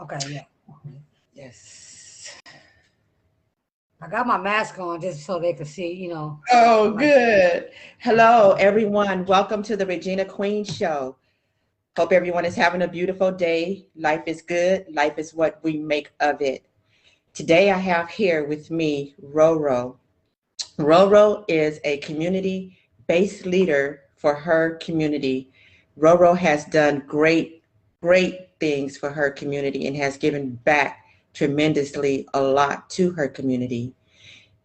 Okay, yeah. Yes. I got my mask on just so they could see, Oh, like, good. Hello, everyone. Welcome to the Regina Queen Show. Hope everyone is having a beautiful day. Life is good. Life is what we make of it. Today, I have here with me Roe Roe. Roe Roe is a community-based leader for her community. Roe Roe has done great things for her community and has given back tremendously a lot to her community.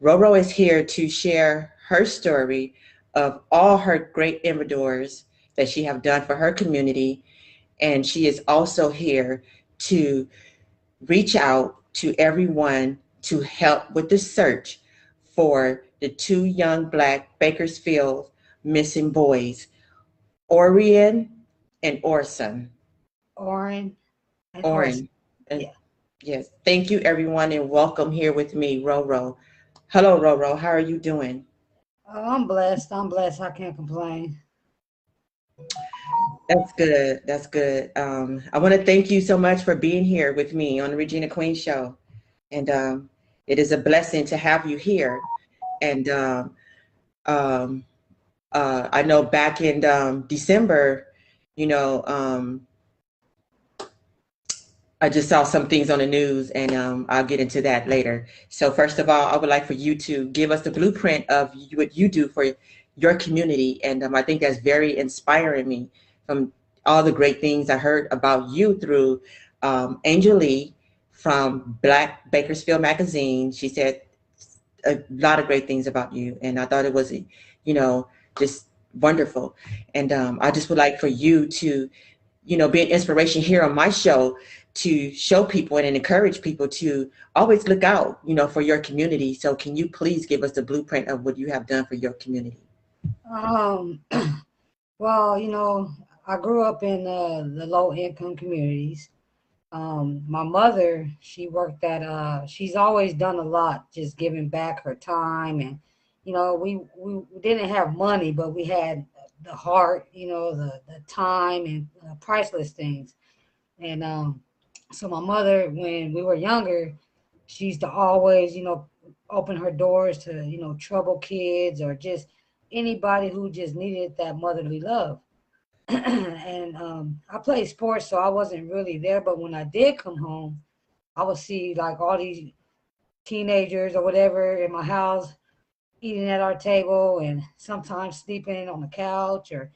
Roro is here to share her story of all her great endeavors that she have done for her community, and she is also here to reach out to everyone to help with the search for the two young Black Bakersfield missing boys, Orrin and Orson. Orrin and Orson. Orrin. And Yeah. yes, thank you everyone and welcome here with me, Roro. Hello, Roro. How are you doing? Oh, I'm blessed. I'm blessed. I can't complain. That's good. That's good. I want to thank you so much for being here with me on the Regina Queen Show. And it is a blessing to have you here. And um, I know back in December, you know, I just saw some things on the news, and I'll get into that later. So first of all, I would like for you to give us the blueprint of what you do for your community, and I think that's very inspiring me from all the great things I heard about you through Angel Lee from Black Bakersfield magazine. She said a lot of great things about you, and I thought it was, just wonderful. And I just would like for you to be an inspiration here on my show to show people and encourage people to always look out, for your community. So can you please give us the blueprint of what you have done for your community? Um, well, I grew up in the low income communities. My mother, she worked she's always done a lot, just giving back her time. And, we didn't have money, but we had the heart, the time and priceless things. And so my mother, when we were younger, she used to always, open her doors to, troubled kids or just anybody who just needed that motherly love. And I played sports, so I wasn't really there. But when I did come home, I would see like all these teenagers or whatever in my house eating at our table and sometimes sleeping on the couch or,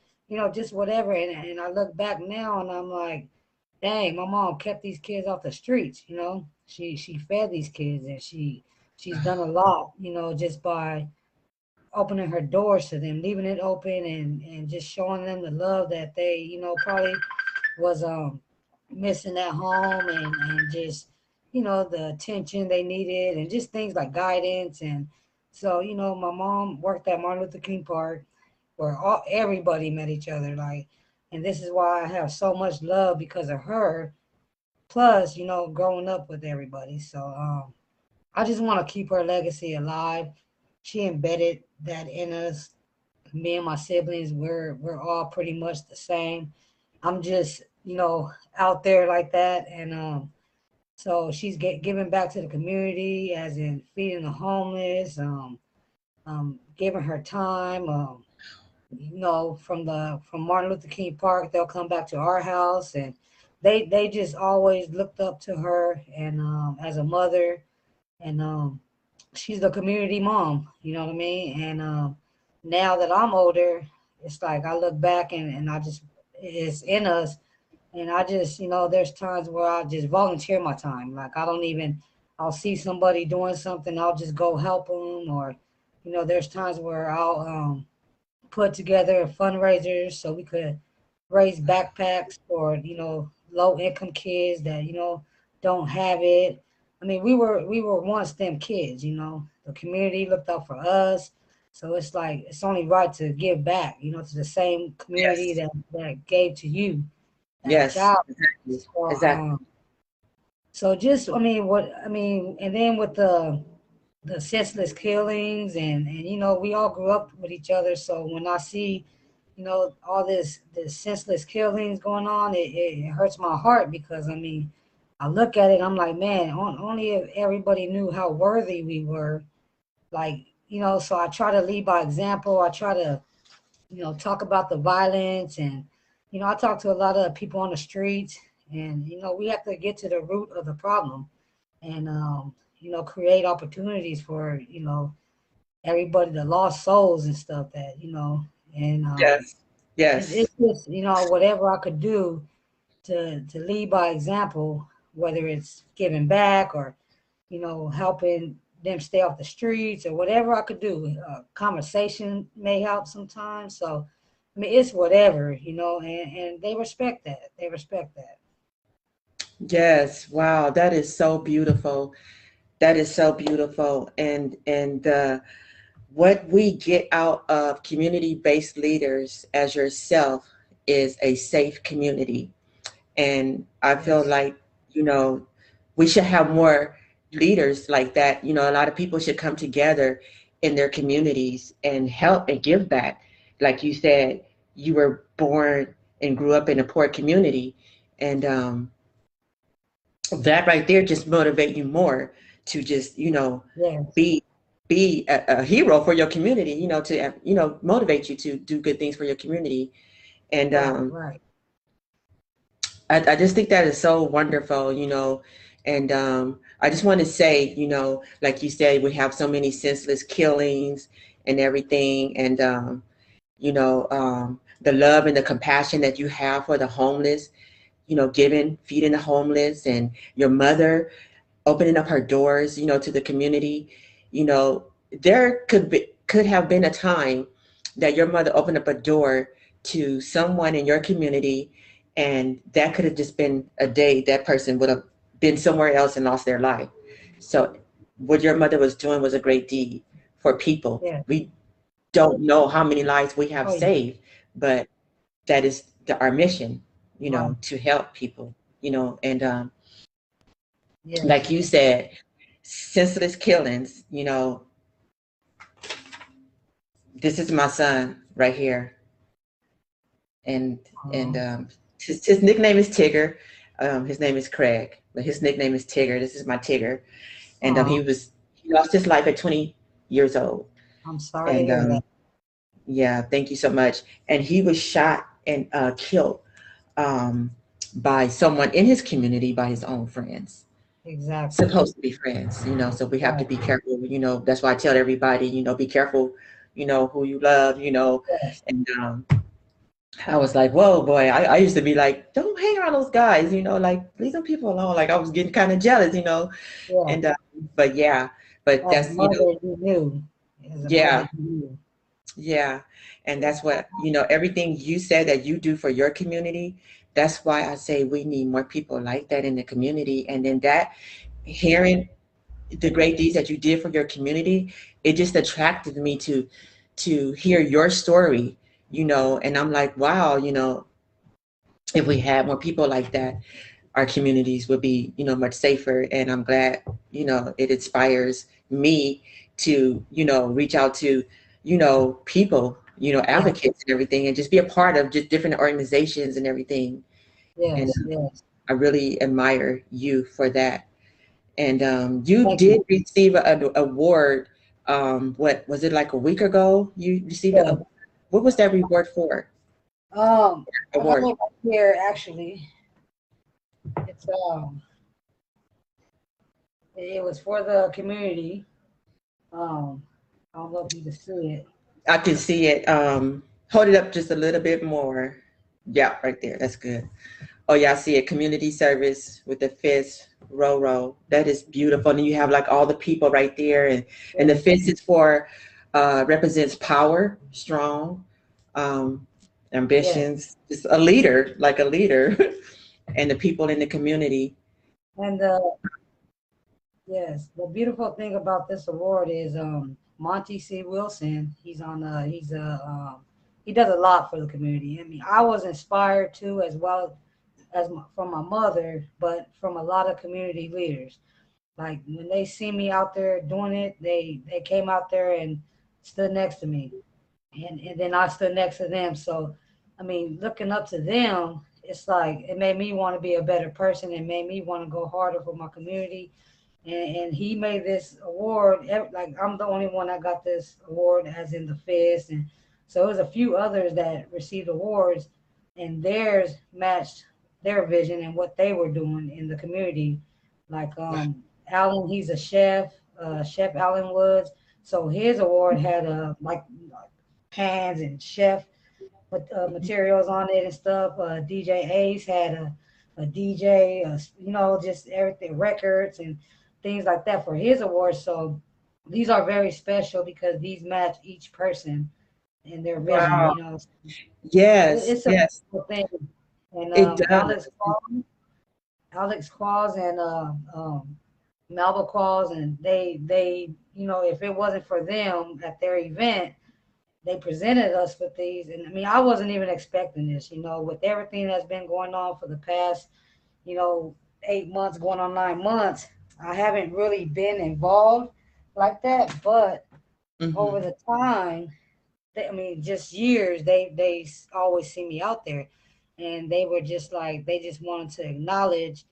just whatever. And I look back now and I'm like, dang, my mom kept these kids off the streets, She fed these kids and she's done a lot, just by opening her doors to them, leaving it open and just showing them the love that they, probably was missing at home and just, the attention they needed and just things like guidance. And so, my mom worked at Martin Luther King Park where everybody met each other. Like, and this is why I have so much love because of her. Plus, growing up with everybody. So I just want to keep her legacy alive. She embedded that in us. Me and my siblings, we're all pretty much the same. I'm just, out there like that. And so she's giving back to the community, as in feeding the homeless, giving her time. From Martin Luther King Park, they'll come back to our house, and they just always looked up to her and as a mother. And she's the community mom, you know what I mean? And now that I'm older, it's like I look back and I just, it's in us. And I just, there's times where I just volunteer my time. Like I don't even, I'll see somebody doing something, I'll just go help them. Or, there's times where I'll put together fundraisers so we could raise backpacks for, low income kids that, don't have it. I mean, we were once them kids, The community looked out for us. So it's like it's only right to give back, to the same community Yes. that gave to you as a Yes. child. Exactly. So Exactly. just and then with the senseless killings and we all grew up with each other. So when I see, all this senseless killings going on, it hurts my heart because I look at it, I'm like, man, only if everybody knew how worthy we were. Like, so I try to lead by example. I try to, talk about the violence, and, I talk to a lot of people on the streets, and, we have to get to the root of the problem, and, create opportunities for, everybody, the lost souls and stuff that, and Yes. Yes. it's just, whatever I could do to lead by example, whether it's giving back or, helping them stay off the streets or whatever I could do. Conversation may help sometimes. So, I mean, it's whatever, and they respect that. They respect that. Yes. Wow. That is so beautiful. That is so beautiful. And what we get out of community-based leaders as yourself is a safe community. And I feel Yes. like, you know, we should have more leaders like that. You know, a lot of people should come together in their communities and help and give back. Like you said, you were born and grew up in a poor community. And that right there just motivate you more to just, Yes. be a hero for your community, to, motivate you to do good things for your community. And Right. Right. I just think that is so wonderful, and I just want to say, like you said, we have so many senseless killings and everything, and the love and the compassion that you have for the homeless, giving, feeding the homeless, and your mother opening up her doors, to the community. There could have been a time that your mother opened up a door to someone in your community, and that could have just been a day that person would have been somewhere else and lost their life. So what your mother was doing was a great deed for people. Yeah. We don't know how many lives we have Oh, yeah. saved, but that is our mission, Right. to help people, and Yes. like you said, senseless killings, this is my son right here. And and Um, his nickname is Tigger. His name is Craig, but his nickname is Tigger. This is my Tigger. And uh, he lost his life at 20 years old. I'm sorry to And hear that. yeah, thank you so much. And he was shot and killed, um, by someone in his community, by his own friends. Exactly. Supposed to be friends, so we have to Right. be careful, that's why I tell everybody, be careful, who you love, Yes. and I was like, whoa, boy, I used to be like, don't hang around those guys, like, leave them people alone. Like, I was getting kind of jealous, Yeah. and but yeah, but As a that's, mother, you knew. As a mother, yeah, you knew. yeah. And that's what, everything you said that you do for your community, that's why I say we need more people like that in the community. And then that, hearing the great deeds that you did for your community, it just attracted me to hear your story, and I'm like, wow, if we had more people like that, our communities would be, much safer. And I'm glad, it inspires me to, reach out to, people, Yeah. advocates and everything, and just be a part of just different organizations and everything. And Yes. Yes. I really admire you for that. And you Thank you. did receive an award. What was it, like a week ago? You received Yeah. a, what was that reward for? I have Award. it right here actually. It's it was for the community. Um, I don't know if you can see it. I can see it. Hold it up just a little bit more. Yeah, right there. That's good. Oh yeah, I see it. Community service with the fist, Roe Roe. That is beautiful. And you have like all the people right there, and the Yeah. fist is for, represents power, strong, um, Yeah. ambitions. Just a leader, like a leader, and the people in the community. And yes, the beautiful thing about this award is Monty C. Wilson. He does a lot for the community. I mean, I was inspired too, as well as from my mother, but from a lot of community leaders. Like when they see me out there doing it, they came out there and stood next to me, and then I stood next to them. So, I mean, looking up to them it's like it made me want to be a better person. It made me want to go harder for my community. And he made this award. Like I'm the only one that got this award, as in the fist, and so there's a few others that received awards, and theirs matched their vision and what they were doing in the community. Like Alan, he's a chef, Chef Alan Woods. So his award had like pans and chef materials on it and stuff. DJ Ace had a DJ, just everything, records and things like that for his awards. So these are very special because these match each person and their vision. Wow. Yes, It's a yes, beautiful thing. And it does. Alex Qualls and Malva Qualls, and they if it wasn't for them at their event, they presented us with these. And I mean, I wasn't even expecting this, with everything that's been going on for the past, 8 months, going on 9 months. I haven't really been involved like that, but over Mm-hmm. the time, just years, they always see me out there, and they were just like they just wanted to acknowledge,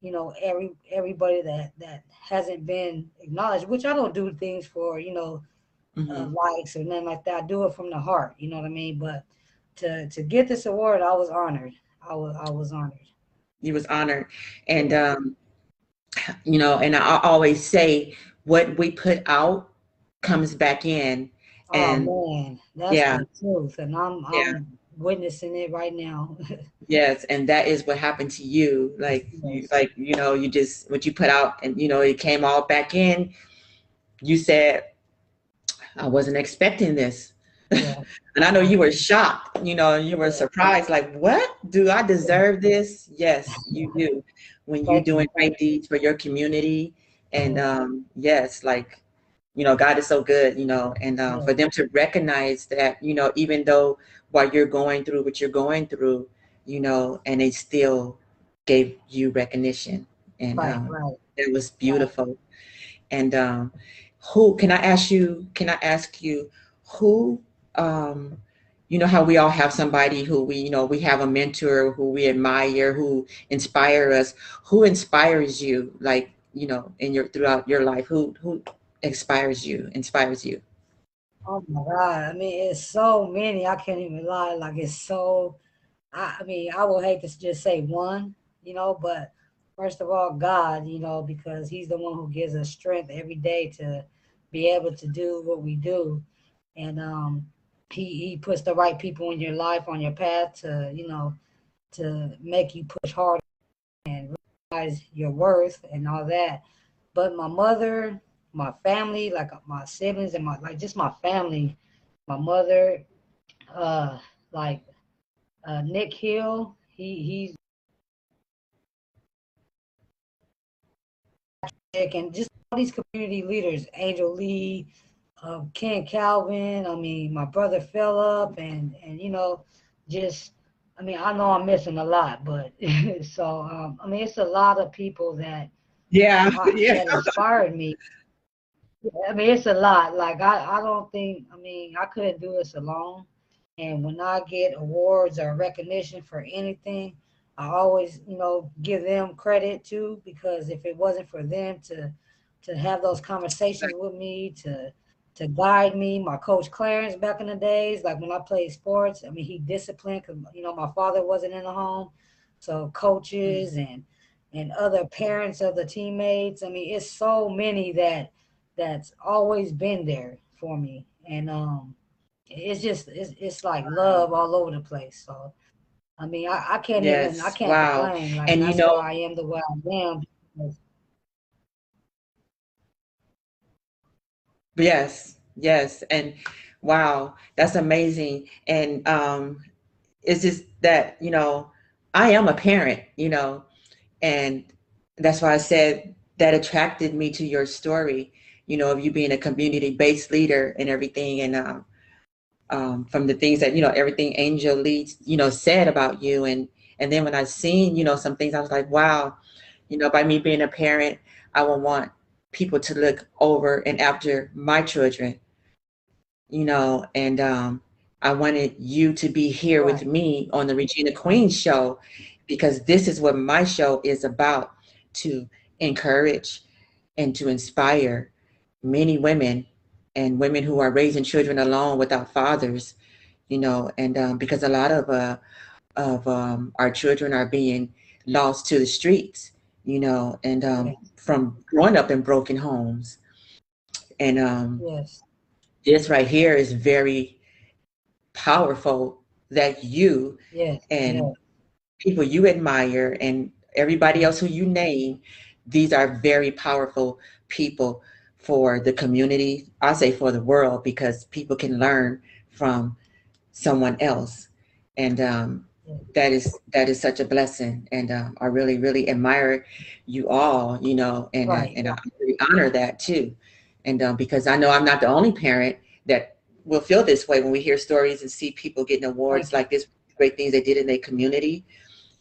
everybody that hasn't been acknowledged. Which I don't do things for, Mm-hmm. likes or nothing like that. I do it from the heart. You know what I mean? But to get this award, I was honored. I was honored. You was honored. And Yeah. and I always say what we put out comes back in. Oh And man, that's yeah, the truth, and I'm yeah, I'm witnessing it right now. yes, and that is what happened to you. Yes. You just what you put out, and it came all back in. You said, I wasn't expecting this. Yeah. And I know you were shocked, you were Yeah. surprised, like, what? Do I Yeah. deserve this? Yes, you do. When you're Thank doing you. great deeds for your community. And Yeah. yes, like, God is so good, and Yeah. for them to recognize that, even though while you're going through what you're going through, and they still gave you recognition. And Right. Right. it was Right. beautiful. And who can I ask you who how we all have somebody who we have a mentor who we admire, who inspire us. Who inspires you, like, in your throughout your life? Who inspires you? Oh my God. I mean, it's so many. I can't even lie. Like it's so. I mean, I would hate to just say one, but first of all, God, because He's the one who gives us strength every day to be able to do what we do, and He puts the right people in your life on your path to make you push harder and realize your worth and all that. But my mother, my family, like my siblings and just my family, my mother, uh, like Nick Hill, he's and just all these community leaders, Angel Lee, Ken Calvin. I mean, my brother Philip, and just I know I'm missing a lot, but so it's a lot of people Yeah, yeah. that inspired me. It's a lot. Like I don't think. I couldn't do this alone. And when I get awards or recognition for anything, I always, give them credit too, because if it wasn't for them to have those conversations with me, to guide me, my coach Clarence back in the days, like when I played sports, he disciplined because my father wasn't in the home, so coaches and other parents of the teammates. It's so many that's always been there for me, and it's like love all over the place. So I Yes, can't wow. complain. Like And that's why I am the way I am. Because, yes, yes. And wow, that's amazing. And it's just that, I am a parent, and that's why I said that attracted me to your story, of you being a community-based leader and everything. And from the things that, everything Angel Lee, said about you. And then when I seen, some things, I was like, wow, by me being a parent, I would want people to look over and after my children, and I wanted you to be here with Right. me on the Regina Queen Show, because this is what my show is about, to encourage and to inspire many women and women who are raising children alone without fathers, and because a lot of our children are being lost to the streets, and Yes. from growing up in broken homes. And Yes. this right here is very powerful, that you Yes. and Yes. people you admire and everybody Mhm. else who you name, these are very powerful people for the community. I say for the world, because people can learn from someone else. And Yes. that is such a blessing. And I really, really admire you all, and Right. and I really honor that too. And because I know I'm not the only parent that will feel this way when we hear stories and see people getting awards Thank you. like this, great things they did in their community,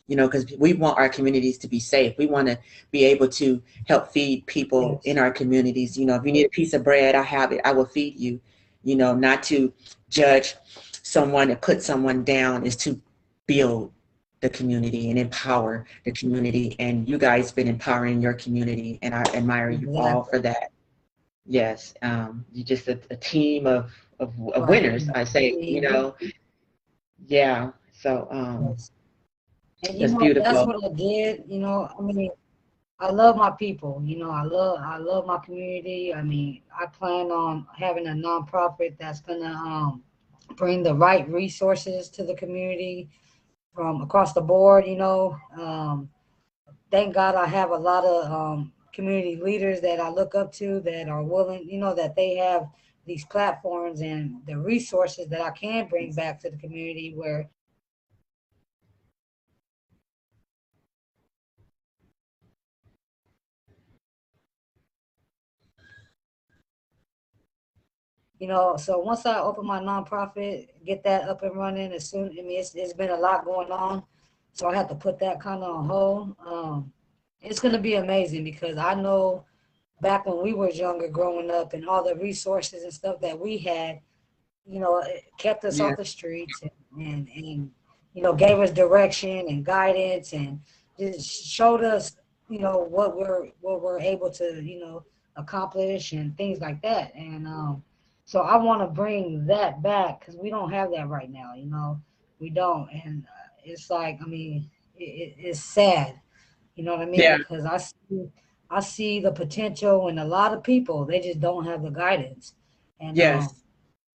because we want our communities to be safe. We want to be able to help feed people in Yes. our communities. If you need a piece of bread, I have it. I will feed you. Not to judge someone and put someone down, is to build the community and empower the community. And you guys been empowering your community, and I admire you all Exactly. for that. Yes, you're just a team of Right. winners, I say. Mhm. Yeah. So Yes. And that's that's beautiful. what I did. I mean, I love my people. I love my community. I mean, I plan on having a nonprofit that's gonna bring the right resources to the community from across the board. Thank God I have a lot of community leaders that I look up to that are willing, that they have these platforms and the resources that I can bring back to the community where so once I open my nonprofit, get that up and running as soon, I mean, it's been a lot going on, so I have to put that kind of on hold. It's going to be amazing because I know back when we were younger growing up and all the resources and stuff that we had, it kept us Yeah. off the streets and gave us direction and guidance and just showed us, what we're able to, accomplish and things like that. And so I want to bring that back because we don't have that right now, we don't. And it's like, I mean, it's sad, you know what I mean? Yeah. Because I see the potential in a lot of people. They just don't have the guidance. And Yes.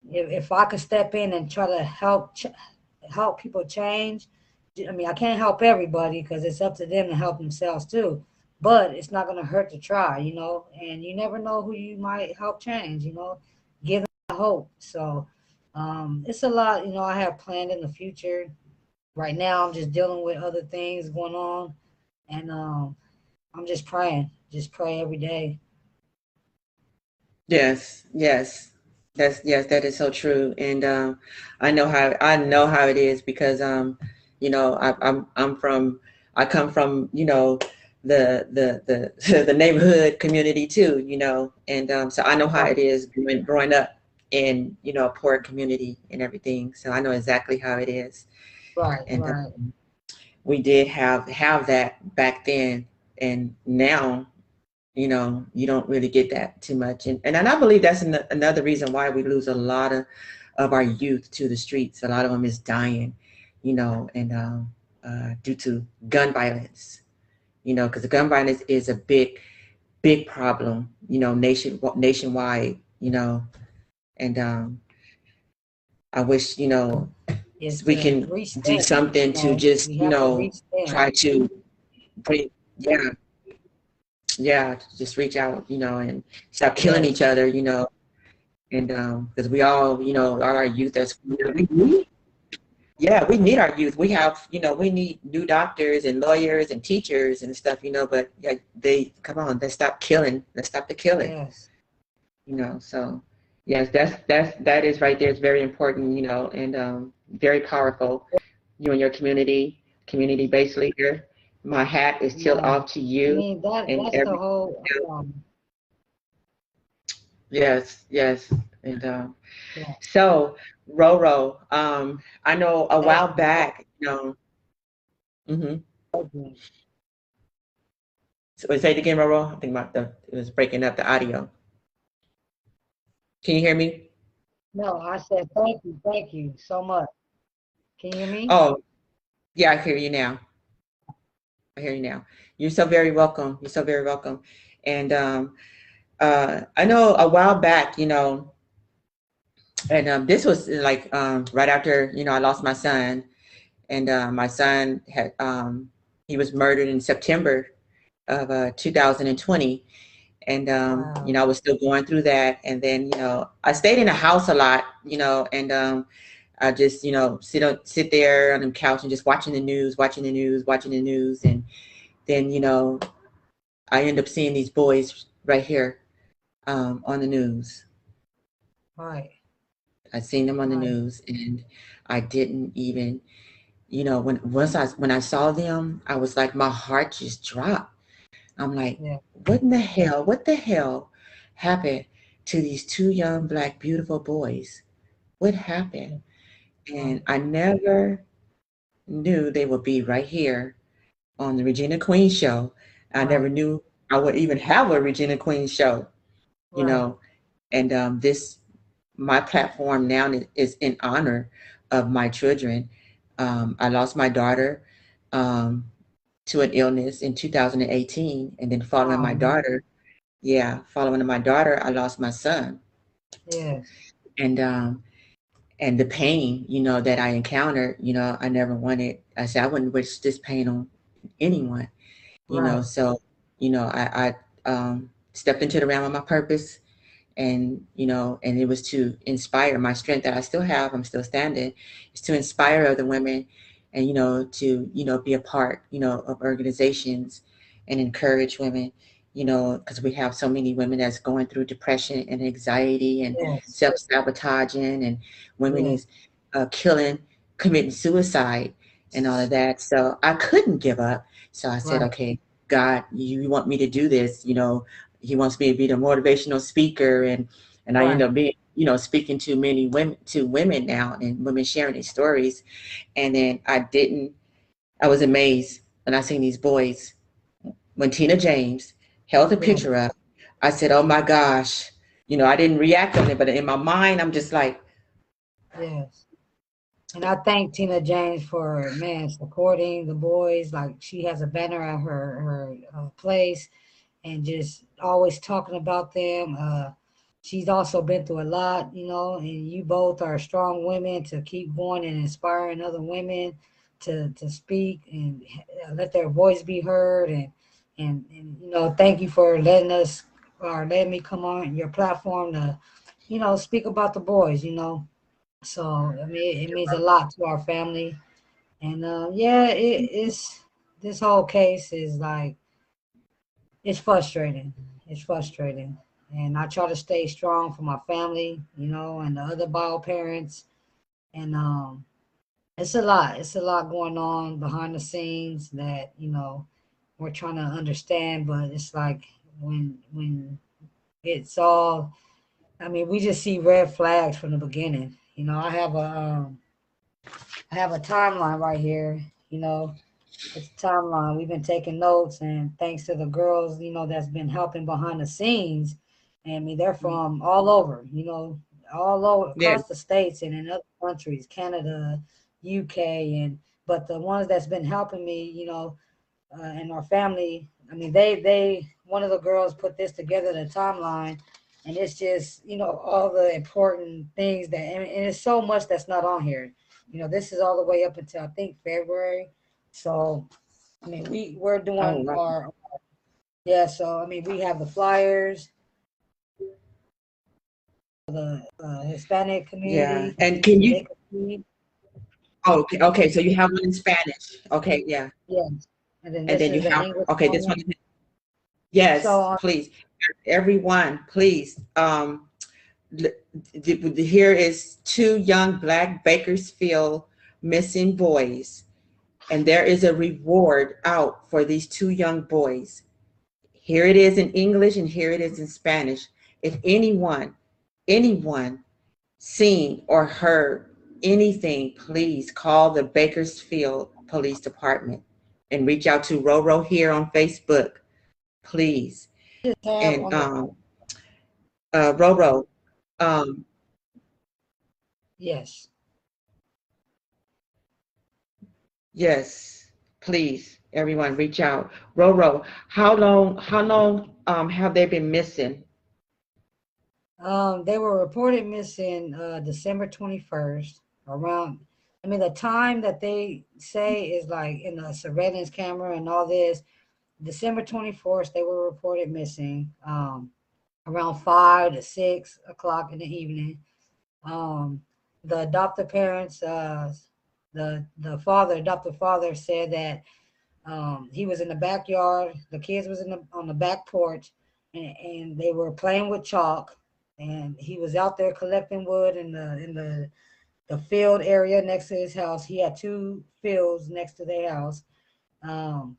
if I could step in and try to help people change, I mean, I can't help everybody because it's up to them to help themselves too. But it's not going to hurt to try, and you never know who you might help change, give them hope. So it's a lot, I have planned in the future. Right now, I'm just dealing with other things going on, and I'm just praying, just pray every day. Yes. Yes. Yes, that is so true. And I know how it is, because I'm from, I come from, the the neighborhood community too, and so I know how Right, it is growing up in, a poor community and everything. So I know exactly how it is. right, And right. we did have that back then, and now, you don't really get that too much. And I believe that's another reason why we lose a lot of our youth to the streets. A lot of them is dying, and due to gun violence, because the gun violence is a big problem, nationwide, and I wish, Is we to can reach do them, something to just, we have to reach them. try to bring, yeah, yeah, just reach out, and stop killing each Yes, other, and because we all, our youth, that's, we need, yeah, we need our youth. We have, we need new doctors and lawyers and teachers and stuff, but yeah, they come on, let's stop the killing, yes, so yes, that is right there. It's very important, and very powerful. You and your community-based leader. My hat is tipped yeah. off to I you, mean, that and that's the every, whole yes, yes. And Yeah. so, Roe Roe, I know a Thank while you. back, you know, hmm Okay. so say it again, Roe Roe. I think it was breaking up the audio. Can you hear me? No, I said thank you so much. Can you hear me? Oh, yeah, I hear you now. I hear you now. You're so very welcome. You're so very welcome. And I know a while back, you know, and this was like right after, you know, I lost my son, and my son had he was murdered in September of 2020. And you Wow. know, I was still going through that. And then, you know, I stayed in the house a lot, you know, and I just, you know, sit there on the couch and just watching the news, watching the news. And then, you know, I end up seeing these boys right here on the news. Right. I seen them on the Right. news, and I didn't even, you know, when I saw them, I was like, my heart just dropped. I'm like, Yeah. what in the hell? What the hell happened to these two young black beautiful boys? What happened? And Right. I never knew they would be right here on the Regina Queen Show. I never Right. knew I would even have a Regina Queen Show, you Right. know. And this my platform now is in honor of my children. I lost my daughter um, to an illness in 2018, and then Oh man. following my daughter, I lost my son. Yes. And and the pain, you know, that I encountered, you know, I never wanted. I said I wouldn't wish this pain on anyone, you know. Right. So, you know, I stepped into the realm of my purpose, and you know, and it was to inspire my strength that I still have. I'm still standing. Is to inspire other women, and you know, to you know, be a part, you know, of organizations and encourage women, you know, because we have so many women that's going through depression and anxiety and Yes. self-sabotaging, and women Yes. is killing, committing suicide and all of that. So I couldn't give up. So I said, Right. okay, God, you want me to do this, you know. He wants me to be the motivational speaker, and I end Right. up being, you know, speaking to many women, to women now, and women sharing their stories. And then I was amazed when I seen these boys. When Tina James held the Yes. picture up, I said, oh my gosh, you know, I didn't react on it, but in my mind I'm just like, Yes. And I thank Tina James for, man, supporting the boys. Like, she has a banner at her place, and just always talking about them. She's also been through a lot, and you both are strong women to keep going and inspiring other women to speak and let their voice be heard. And thank you for letting us, or letting me come on your platform to, speak about the boys. So I mean, it means a lot to our family. And yeah, it's this whole case is like, it's frustrating. It's frustrating. And I try to stay strong for my family, and the other bio parents. And it's a lot. It's a lot going on behind the scenes that, we're trying to understand, but it's like when it's all, I mean, we just see red flags from the beginning. I have a timeline right here, you know, it's a timeline. We've been taking notes, and thanks to the girls, that's been helping behind the scenes. And I mean, they're from all over, all over yeah, across the states and in other countries, Canada, UK, and but the ones that's been helping me, and our family. I mean, they one of the girls put this together, the timeline, and it's just, all the important things that, and it's so much that's not on here. This is all the way up until I think February. So I mean, we're oh doing wow, our, yeah. So I mean, we have the flyers, the Hispanic yeah. community, And can so you? they can see. Oh, okay, okay. So you have one in Spanish. Okay, yeah. Yes, and then And this then you is the have, English okay, this one. one. Yes, So please, everyone, please. Here is two young black Bakersfield missing boys, and there is a reward out for these two young boys. Here it is in English, and here it is in Spanish. If anyone anyone seen or heard anything, please call the Bakersfield Police Department and reach out to Roe Roe here on Facebook, please. Just have And on the Roe Roe, um, yes. yes, please, everyone, reach out. Roe Roe, how long have they been missing? They were reported missing December 21st around. I mean, the time that they say is like in the surveillance camera and all this. December 24th, they were reported missing around 5 to 6 o'clock in the evening. Um, the adoptive parents, the father, adoptive father, said that he was in the backyard. The kids was on the back porch, and they were playing with chalk. And he was out there collecting wood in the field area next to his house. He had two fields next to their house. Um,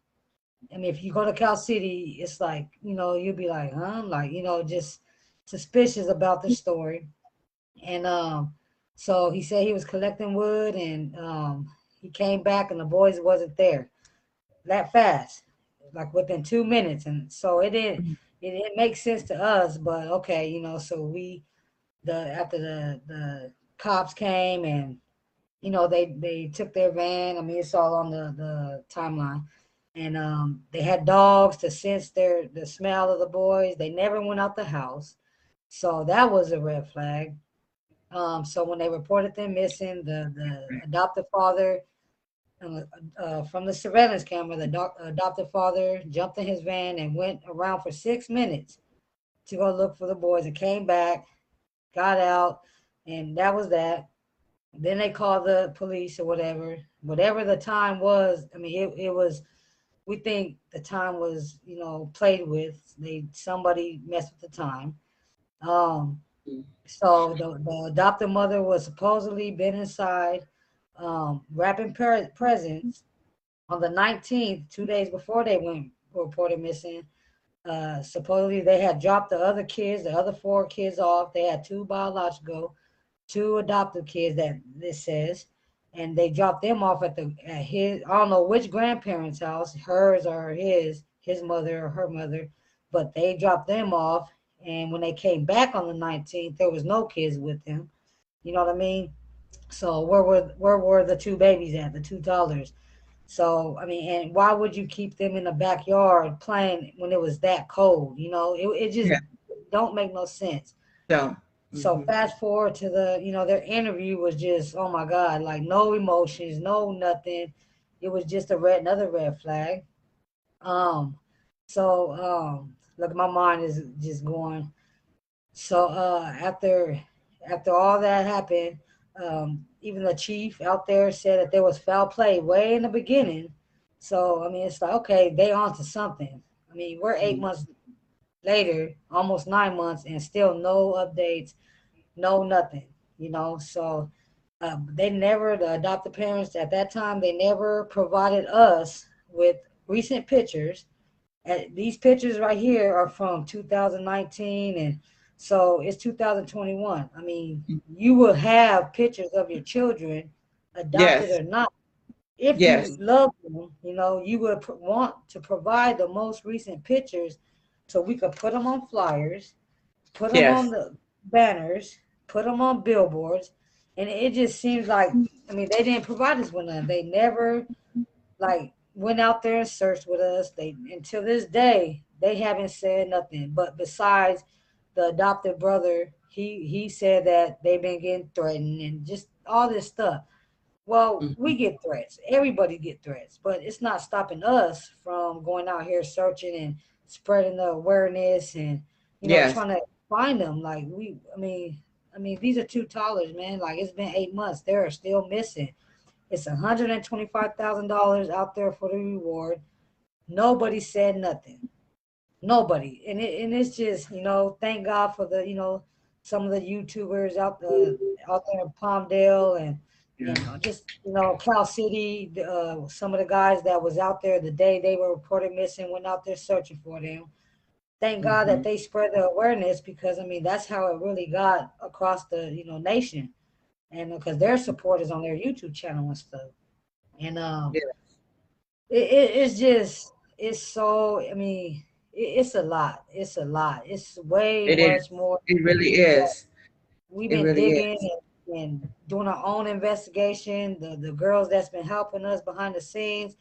I mean, if you go to Cal City, it's like, you'll be like, huh? Like, just suspicious about the story. And so he said he was collecting wood, and he came back and the boys wasn't there that fast, like within 2 minutes. And so it didn't make sense to us, but okay, so after the cops came, and they took their van. I mean, it's all on the timeline. And they had dogs to sense the smell of the boys. They never went out the house, so that was a red flag. So when they reported them missing, the adoptive father, from the surveillance camera, the adoptive father jumped in his van and went around for 6 minutes to go look for the boys, and came back, got out, and that was that. Then they called the police or whatever the time was. I mean, it was. We think the time was, played with. Somebody messed with the time. Um, so the adopted mother was supposedly been inside, wrapping presents on the 19th, 2 days before they were reported missing. Supposedly they had dropped the other four kids off. They had two biological, two adoptive kids, that this says, and they dropped them off at his, I don't know which grandparents' house, hers or his mother or her mother, but they dropped them off. And when they came back on the 19th, there was no kids with them. You know what I mean? So where were the two babies at, the two toddlers? So I mean, and why would you keep them in the backyard playing when it was that cold? It just Yeah, don't make no sense. so So fast forward to their interview was just, oh my God, like no emotions, no nothing. It was just another red flag. Um, so look, my mind is just going. So after all that happened, even the chief out there said that there was foul play way in the beginning. So I mean, it's like, okay, they on to something. I mean, we're 8 months later, almost 9 months, and still no updates, no nothing. So the adopted parents at that time, they never provided us with recent pictures. These pictures right here are from 2019, and so it's 2021. I mean, you will have pictures of your children, adopted yes, or not. If you yes, love them, you would want to provide the most recent pictures so we could put them on flyers, put them on yes, the banners, put them on billboards. And it just seems like, I mean, they didn't provide us with none. They never like went out there and searched with us. They, until this day, they haven't said nothing. But besides the adopted brother, he said that they've been getting threatened and just all this stuff. Well, we mhm, get threats. Everybody get threats, but it's not stopping us from going out here searching and spreading the awareness, and yes, trying to find them. Like I mean, these are two toddlers, man. Like, it's been 8 months. They are still missing. It's $125,000 out there for the reward. Nobody said nothing. Nobody. And it's just, thank God for some of the YouTubers out there in Palmdale, and just, Cal City. Some of the guys that was out there the day they were reported missing went out there searching for them. thank God that they spread the awareness, because I mean that's how it really got across the nation, and because their support is on their YouTube channel and stuff, and Yeah. it's just it's so I mean it's a lot, it's way It is. much more. It really is. We've It been really digging is. and doing our own investigation. The girls that's been helping us behind the scenes,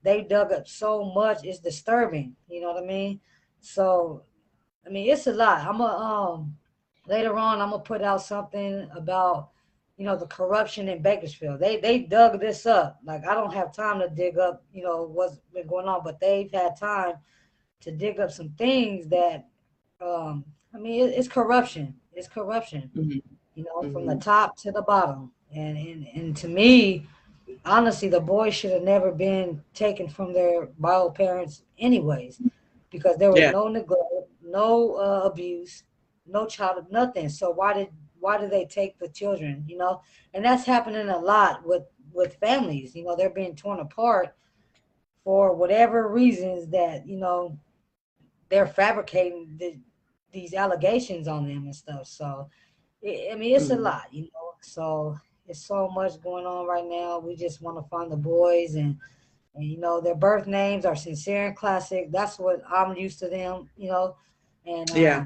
they dug up so much. It's disturbing. You know what I mean? So I mean, it's a lot. I'm gonna later on I'm gonna put out something about the corruption in Bakersfield. They dug this up. Like I don't have time to dig up what's been going on, but they've had time to dig up some things that I mean it's corruption. It's corruption. Mm-hmm. From the Mm-hmm. top to the bottom. And to me, honestly, the boys should have never been taken from their bio parents, anyways, because there was Yeah. no neglect, no abuse, no child, nothing. So why did they take the children? And that's happening a lot with families. They're being torn apart for whatever reasons that they're fabricating these allegations on them and stuff. So I mean, it's a Mm-hmm. lot. So it's so much going on right now. We just want to find the boys, and their birth names are sincere and classic. That's what I'm used to them. And Yeah.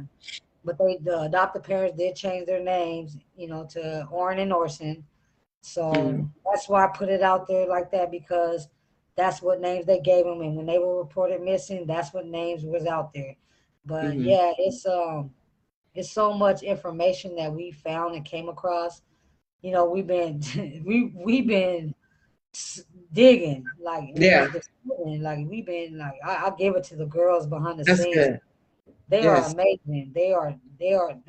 but the adopted parents did change their names, to Orrin and Orson. Mm-hmm. So that's why I put it out there like that, because that's what names they gave them, and when they were reported missing, that's what names was out there. But Mm-hmm. yeah, it's so much information that we found and came across. We've been we've been digging like Yeah. like we've been like I give it to the girls behind the That's scenes. good. They are Yes. amazing. They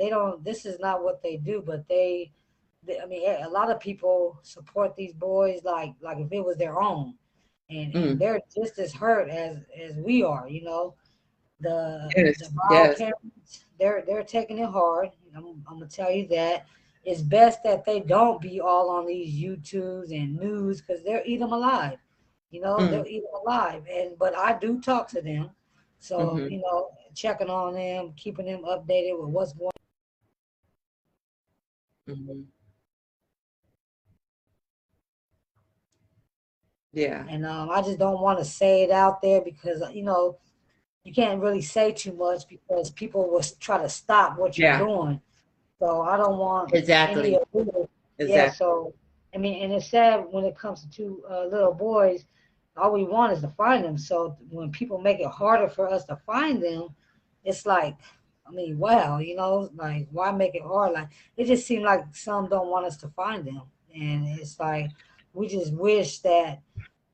don't. This is not what they do, but I mean, a lot of people support these boys like if it was their own, and Mm. they're just as hurt as we are. The Yes. bio Yes. parents, they're taking it hard. I'm gonna tell you that it's best that they don't be all on these YouTubes and news, because they'll eat them alive. Mm. They'll eat them alive. But I do talk to them, so Mm-hmm. checking on them, keeping them updated with what's going. Mm-hmm. Yeah. And I just don't want to say it out there, because you can't really say too much, because people will try to stop what you're Yeah. doing. So I don't want any Exactly. of it. Yeah, Exactly. so I mean, and it's sad when it comes to two little boys. All we want is to find them. So when people make it harder for us to find them, it's like, I mean, wow, like why make it hard? Like it just seemed like some don't want us to find them, and it's like we just wish that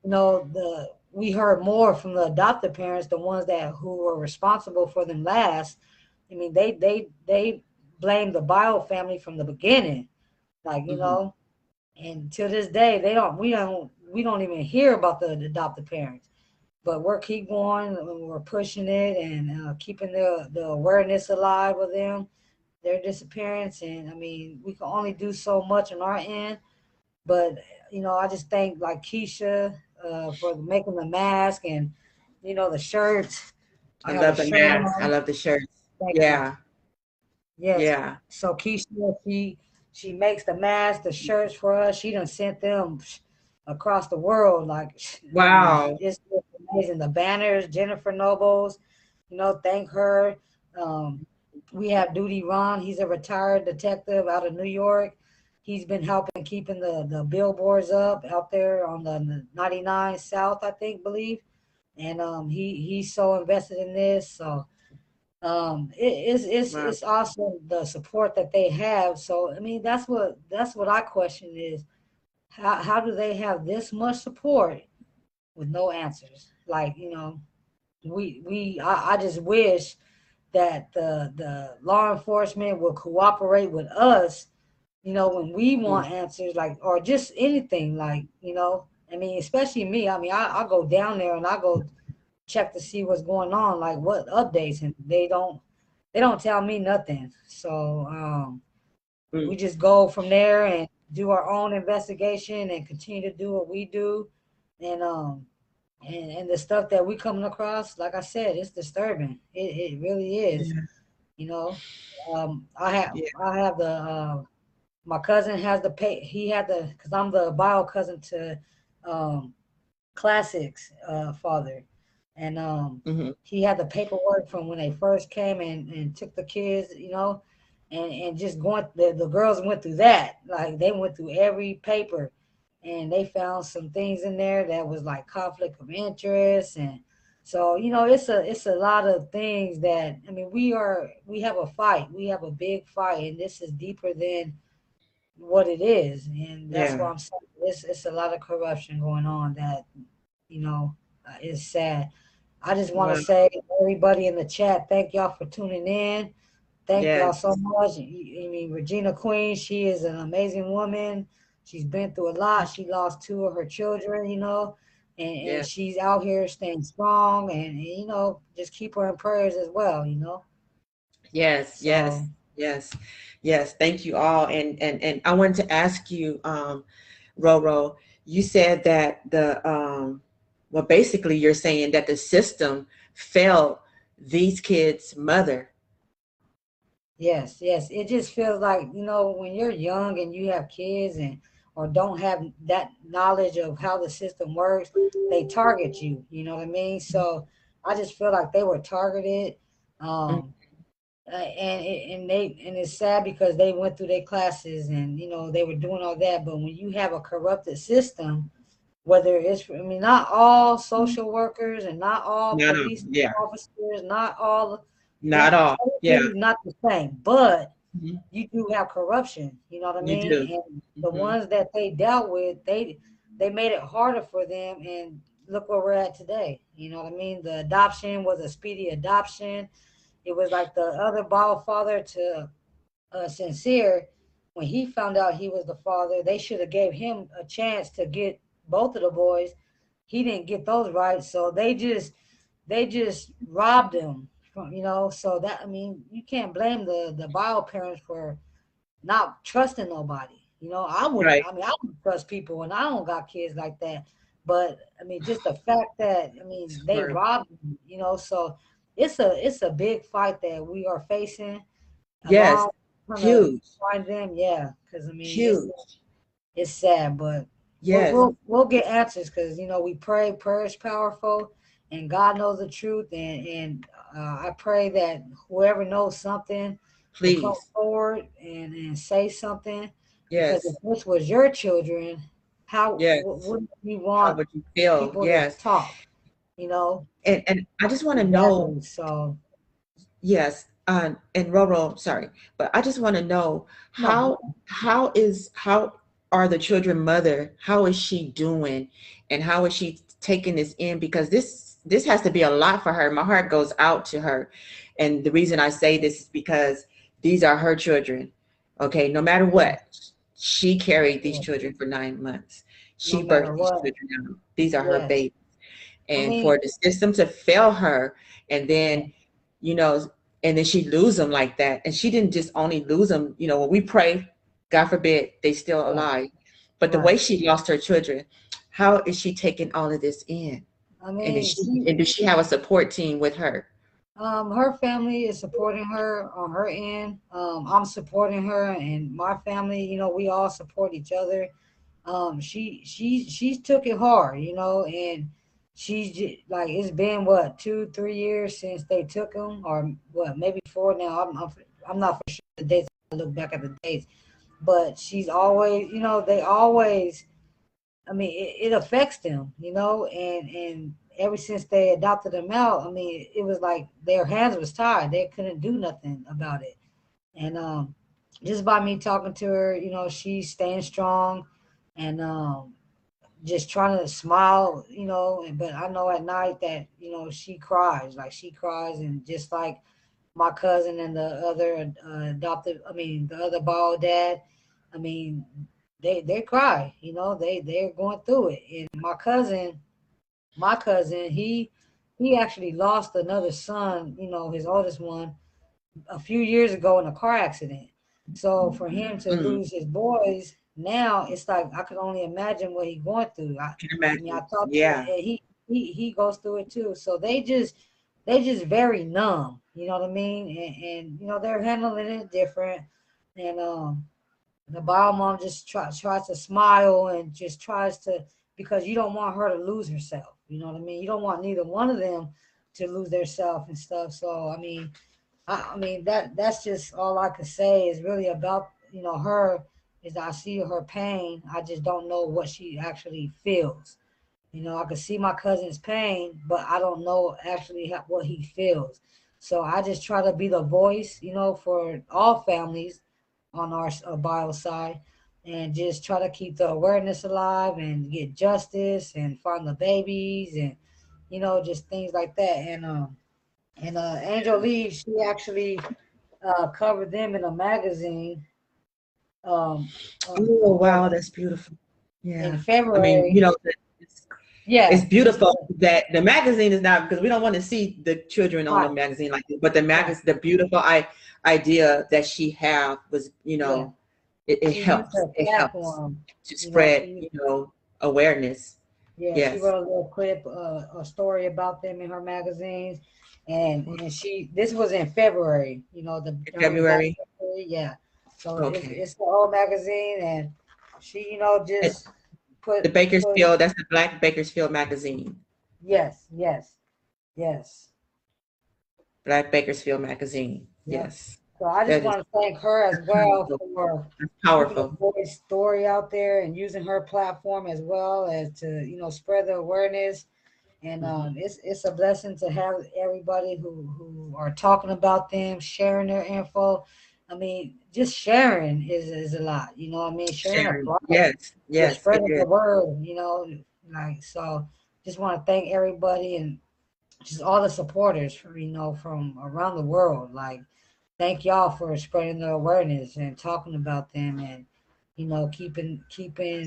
the we heard more from the adopted parents, the ones that who were responsible for them last. I mean, they blamed the bio family from the beginning, like Mm-hmm. and to this day we don't even hear about the adopted parents. But we're keep going, and we're pushing it, and keeping the awareness alive of them, their disappearance. And I mean, we can only do so much on our end, but I just thank like Keisha for making the mask and the shirts. I I have a love the shirt mask. I on. love the shirts. Thank you. Yeah. Yes. Yeah. So Keisha, she makes the masks, the shirts for us. She done sent them across the world. Like, I mean, Wow. it's amazing. The banners, Jennifer Nobles, thank her. Um, we have Duty Ron. He's a retired detective out of New York. He's been helping keeping the billboards up out there on the 99 South, I think, believe. And he's so invested in this. So Wow. it's awesome the support that they have. So I mean, that's what I question is how do they have this much support with no answers? Like I just wish that the law enforcement will cooperate with us, when we Mm. want answers, like, or just anything, like, I mean, especially me. I mean, I go down there and I go check to see what's going on, like what updates, and they don't tell me nothing. So we Mm. just go from there and do our own investigation and continue to do what we do. And and the stuff that we coming across, like I said, it's disturbing. It really is. Yeah. You know, Yeah. I have the my cousin has the pay. He had the because I'm the bio cousin to um, Classic's father, and Hmm. he had the paperwork from when they first came and took the kids, you know, and just going the girls went through that, like they went through every paper, and they found some things in there that was like conflict of interest, and so you know it's a lot of things that I mean we have a fight, we have a big fight, and this is deeper than what it is, and that's why Yeah. I'm saying it's a lot of corruption going on that you know is sad. I just want to Well, say everybody in the chat, thank y'all for tuning in. Thank y'all yes. so much. I mean, Regina Queen, she is an amazing woman. She's been through a lot. She lost two of her children, you know, and Yes. she's out here staying strong and you know, just keep her in prayers as well, you know. Yes. Yes. So Yes. Yes. Thank you all. And I wanted to ask you, Roro, you said that well, basically you're saying that the system failed these kids' mother. yes, yes. It just feels like, you know, when you're young and you have kids and or don't have that knowledge of how the system works, they target you, you know what I mean? So I just feel like they were targeted. Mm. Um and it's sad because they went through their classes and you know they were doing all that, but when you have a corrupted system, whether it's I mean not all social workers and not all No, no, police yeah, officers, not all not that all. Yeah. everything's not the same, but Mhm. you do have corruption, you know what I You do. mean? And the Hmm. ones that they dealt with, they made it harder for them, and look where we're at today. You know what I mean? The adoption was a speedy adoption. It was like the other ball father to Sincere, when he found out he was the father, they should have gave him a chance to get both of the boys. He didn't get those right, so they just robbed him from you know. So that I mean, you can't blame the bio parents for not trusting nobody. You know, I wouldn't. Right. I mean, I don't trust people, and I don't got kids like that. But I mean, just the fact that I mean they Right. robbed them, you know. So it's a big fight that we are facing Yes. along trying to Huge. find them, yeah, because I mean Huge. it's sad, but Yes. we'll get answers because you know we pray, prayer is powerful, and God knows the truth, and I pray that whoever knows something will come Please. forward and say something, because if Yes. this was your children, how Yes. wouldn't you How want would you feel? people to Yes. talk, you know, And I just want to know, exactly. So yes, and Roro, sorry, but I just want to know no, how are the children mother? How is she doing, and how is she taking this in? Because this has to be a lot for her. My heart goes out to her, and the reason I say this is because these are her children. Okay, no matter yeah, what, she carried these yeah, children for 9 months. no She matter birthed these what, children out. These are her yes. babies, I and mean, for the system to fail her, and yeah, then you know, and then she lose them like that. And she didn't just only lose them, you know, when we pray, God forbid, they still yeah, alive. But the way right. she lost her children, how is she taking all of this in? I And mean, she, does she have a support team with her? her family is supporting her on her end. I'm supporting her and my family. You know, we all support each other. She's took it hard, you know, and like it's been what 2 3 years since they took him, or what maybe four now. I'm not for sure the dates. I look back at the dates, but she's always, you know, they always I mean, it affects them, you know, and ever since they adopted them out, I mean, it was like their hands was tied; they couldn't do nothing about it. And just by me talking to her, you know, she's staying strong, and just trying to smile, you know. But I know at night that you know she cries, and just like my cousin and the other adopted, I mean, the other bald dad, I mean, they cry, you know, they're going through it. And my cousin, he actually lost another son, you know, his oldest one, a few years ago in a car accident. So for him to Mm, lose his boys now, it's like I could only imagine what he's going through. can I mean, I imagine. talked to Yeah. he he goes through it too. So they just very numb, you know what I mean? And you know, they're handling it different. And the bio mom just tries to smile and just tries to, because you don't want her to lose herself. You know what I mean? You don't want neither one of them to lose their self and stuff. So I mean that's just all I could say is really about, you know, her, is I see her pain. I just don't know what she actually feels. You know, I can see my cousin's pain, but I don't know actually what he feels. So I just try to be the voice, you know, for all families on our bio side, and just try to keep the awareness alive and get justice and find the babies, and you know, just things like that. And Angel Lee, she actually covered them in a magazine um, Oh, well, wow, that's beautiful. in Yeah. I mean, February. it's, it's Yeah, it's beautiful that the magazine is not, because we don't want to see the children on the right, magazine like this, but the right. magazine, the beautiful idea that she have was, Yeah, it she used helps. her It helps platform. to You know, spread, awareness. she Yes. wrote a little clip, a story about them in her magazines, and she, this was in February. You know, the In during Black February. History. Yeah, so it's Okay. it's the old magazine, and she, you know, It, just the put Bakersfield, that's the Black Bakersfield magazine. yes, yes, yes. Black Bakersfield magazine. Yep. Yes. So I just That is want to thank her as that's well powerful. for That's keeping the powerful. boy's story out there and using her platform as well as to, you know, spread the awareness. And Mhm. it's a blessing to have everybody who are talking about them, sharing their info. I mean, just sharing is a lot. You know what I mean? Sharing a Sharon. product, Yes. you're Yes, it spreading the is. word. You know, like so. Just want to thank everybody and just all the supporters, you know, from around the world. Like, thank y'all for spreading the awareness and talking about them, and you know, keeping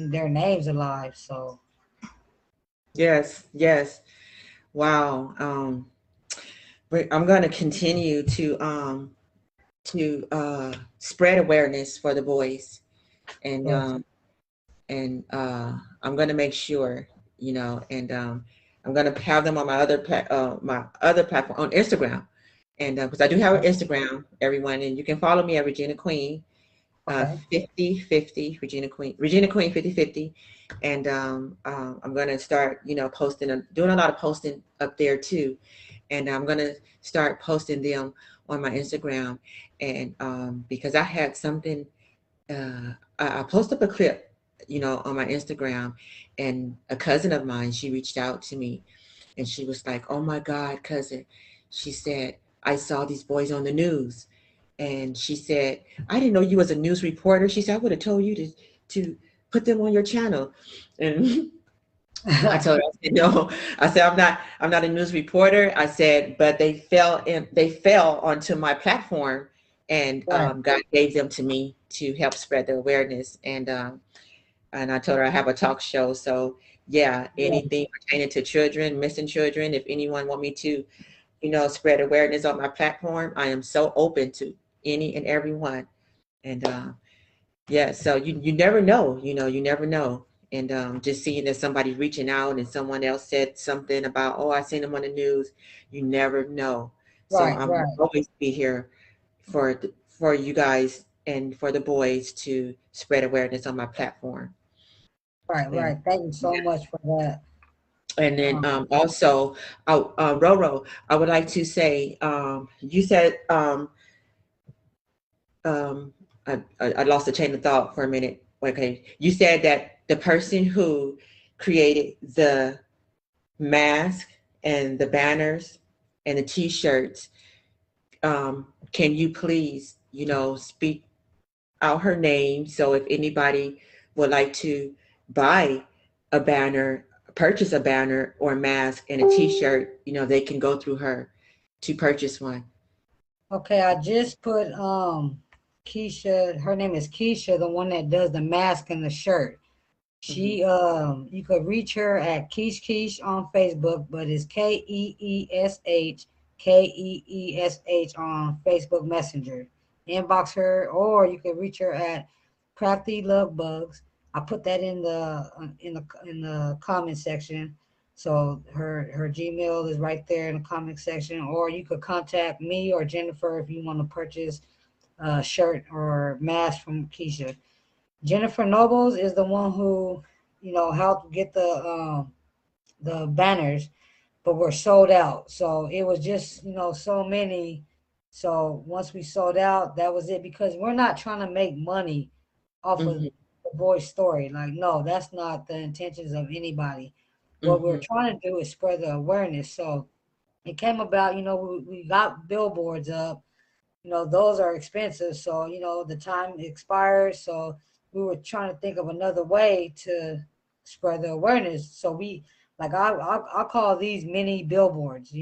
their names alive. So Yes. Yes. Wow. I'm going to continue to spread awareness for the boys, and yes, I'm going to make sure, and I'm going to have them on my other platform on Instagram, and because I do have an okay, Instagram, everyone, and you can follow me at Regina Queen, okay, 5050 Regina Queen 5050, and I'm going to start, posting, doing a lot of posting up there too, and I'm going to start posting them on my Instagram, and because I had something, I posted up a clip, on my Instagram, and a cousin of mine, she reached out to me, and she was like, "Oh my God, cousin," she said, "I saw these boys on the news," and she said, "I didn't know you was a news reporter." She said, "I would have told you to put them on your channel," and I told her, I said, "No," I said, I'm not a news reporter. I said, but they fell onto my platform, and right, God gave them to me to help spread the awareness. And I told her I have a talk show. So yeah, yeah, anything pertaining to children, missing children, if anyone want me to, spread awareness on my platform, I am so open to any and everyone. And yeah, so you never know, you never know. And just seeing that somebody reaching out and someone else said something about, oh, I seen them on the news, you never know. So right, I'm gonna right, always be here for you guys and for the boys to spread awareness on my platform. right, And right. Thank you so yeah. much for that. And then Um, also, Roro, I would like to say, you said, um, I lost the chain of thought for a minute. Okay, you said that the person who created the mask and the banners and the T-shirts, can you please, speak out her name, so if anybody would like to buy a banner, purchase a banner or mask and a T-shirt, they can go through her to purchase one. okay, I just put Keisha. Her name is Keisha, the one that does the mask and the shirt. Mhm. She you could reach her at Keish on Facebook, but it's KEESH on Facebook Messenger. Inbox her, or you can reach her at Crafty Love Bugs. I put that in the comment section. So her Gmail is right there in the comment section, or you could contact me or Jennifer if you want to purchase a shirt or mask from Keisha. Jennifer Nobles is the one who, helped get the banners, but we're sold out. So it was just, so many. So once we sold out, that was it, because we're not trying to make money off of Mm-hmm. the boy's story. Like, no, that's not the intentions of anybody. What we're Mm-hmm. trying to do is spread the awareness. So it came about, we got billboards up, those are expensive. So, the time expires. So we were trying to think of another way to spread the awareness. So like, I call these mini billboards,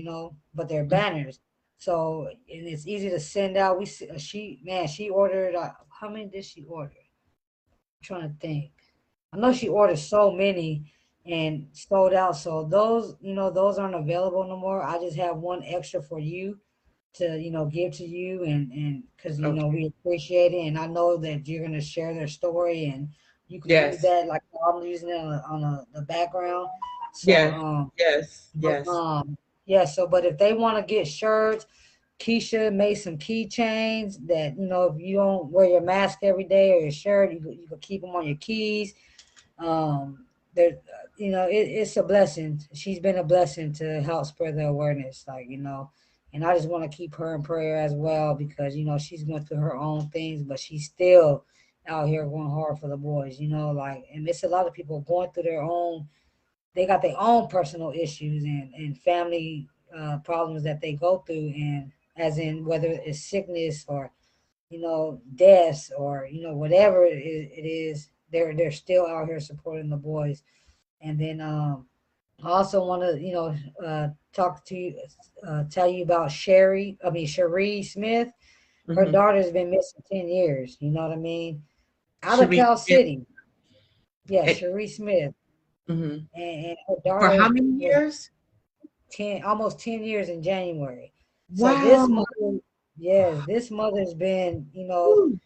but they're banners. So, and it's easy to send out. She ordered, how many did she order? I'm trying to think. I know she ordered so many and sold out. So those aren't available no more. I just have one extra for you to give to you, and because Okay. we appreciate it, and I know that you're gonna share their story, and you can use Yes. that, like I'm using it on the background. So Yeah. Yes. but, Yes. yeah. So but if they want to get shirts, Keisha made some keychains that, if you don't wear your mask every day or your shirt, you can keep them on your keys. There, it's a blessing. She's been a blessing to help spread the awareness, like, and I just want to keep her in prayer as well, because she's going through her own things, but she's still out here going hard for the boys. Like, and it's a lot of people going through they got their own personal issues and family problems that they go through, and as in whether it's sickness or deaths or whatever it is, they're still out here supporting the boys. And then I also want to talk to you, tell you about Cherie Smith. Her Mm-hmm. daughter's been missing 10 years. You know what I mean? Out Should of we? Cal City. Yeah, It, Cherie Smith, mm-hmm. and her For how daughter many was years? almost 10 years in January. So this Wow. mother, yes, this mother's been, Woo.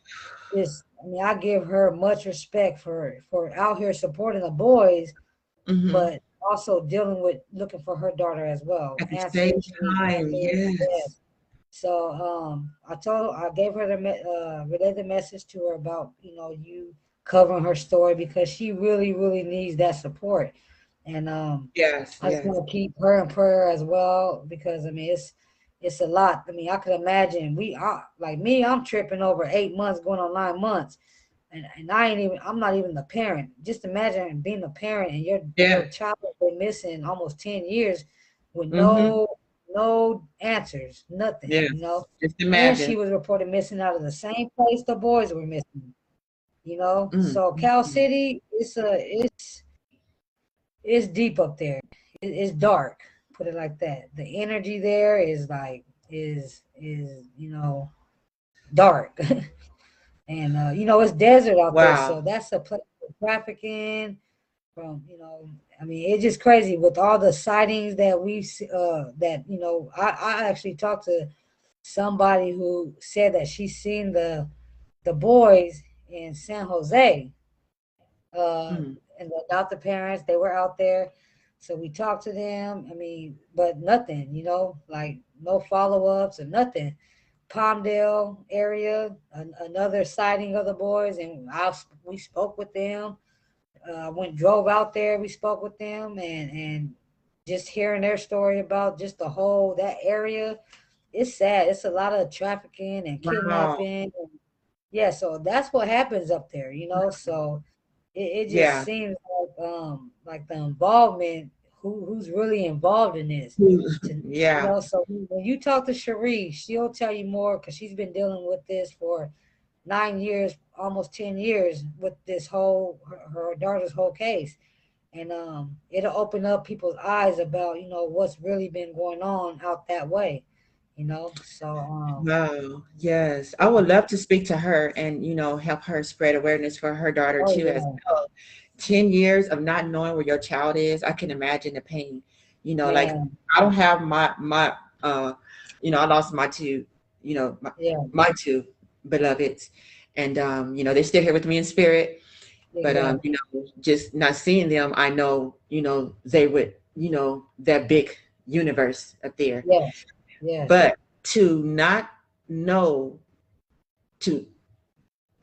this. I mean, I give her much respect for out here supporting the boys, Mm-hmm. but also dealing with looking for her daughter as well, At the answering same time, answers. yes. Yes. So I gave her relayed the message to her about you covering her story, because she really really needs that support, and Yes. I just Yes. want to keep her in prayer as well, because I mean it's a lot. I mean, I could imagine we are like me. I'm tripping over 8 months, going on 9 months, and I'm not even the parent. Just imagine being a parent and your Yeah. child has been missing almost 10 years with Mm-hmm. no answers, nothing. Yes. Just And she imagine. was reported missing out of the same place the boys were missing. So Cal Mm-hmm. City, it's deep up there. It's dark. Put it like that. The energy there is like is dark, and it's desert out there, Wow. so that's a place for trafficking. From I mean, it's just crazy with all the sightings that that I actually talked to somebody who said that she's seen the boys in San Jose, uh, Mm. and the adoptive parents, they were out there. So we talked to them. I mean, but nothing, like no follow ups or nothing. Palmdale area, another sighting of the boys, and we spoke with them. Drove out there. We spoke with them, and just hearing their story about just the whole that area. It's sad. It's a lot of trafficking and Wow. kidnapping. And, yeah, so that's what happens up there. So it just Yeah. seems like the involvement, who's really involved in this, to Yeah. so when you talk to Cherie, she'll tell you more, because she's been dealing with this for 9 years, almost 10 years, with this her daughter's whole case. And it'll open up people's eyes about what's really been going on out that way. So Wow. Yes. I would love to speak to her and, help her spread awareness for her daughter oh too as yeah, well. 10 years of not knowing where your child is, I can imagine the pain. Like man, I don't have uh, I lost my two, yeah, my two beloveds. And they're still here with me in spirit. But exactly, just not seeing them, I know, they would that big universe up there. Yes. Yes. But to not know, to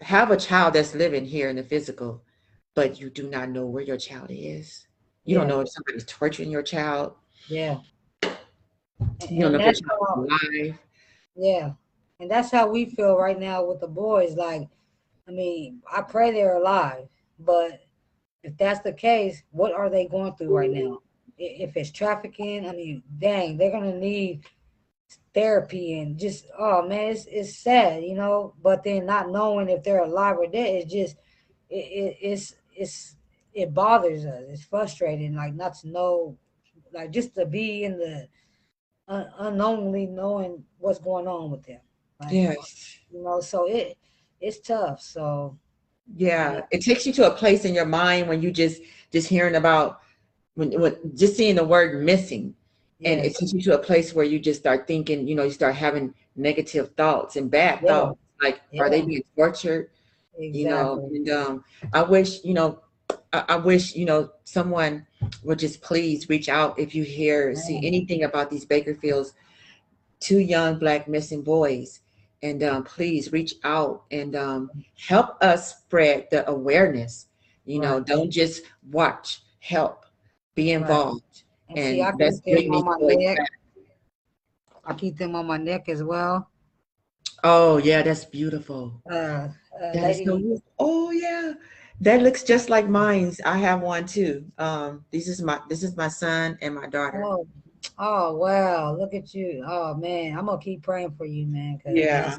have a child that's living here in the physical, but you do not know where your child is. You don't Yeah. know if somebody's torturing your child. Yeah. You don't know And if your that's child how, is alive. yeah. And that's how we feel right now with the boys. Like, I mean, I pray they're alive, but if that's the case, what are they going through right now? If it's trafficking, I mean, dang, they're gonna need therapy and just, oh man, it's sad, you know. But then not knowing if they're alive or dead, it's just it bothers us. It's frustrating, like not to know, like just to be in the unknowingly knowing what's going on with them, like, Yes. you know. So it's tough. So yeah, Yeah. It takes you to a place in your mind when you just hearing about when just seeing the word missing. And it yes, takes you to a place where you just start thinking, you start having negative thoughts and bad yeah, thoughts. Like, are they yeah, being tortured? exactly, And I wish, I wish, someone would just please reach out if you see man, anything about these Bakerfields, two young Black missing boys. And please reach out and help us spread the awareness. right, Don't just watch, help, be right. involved. And see, And I let's keep them bring on these my boys neck. back. I keep them on my neck as well. Oh, yeah, that's beautiful. Uh, That is so lady. beautiful. Oh, yeah. That looks just like mine's. I have one too. This is my son and my daughter. Oh, oh wow! Look at you. Oh man, I'm gonna keep praying for you, man, because Yeah.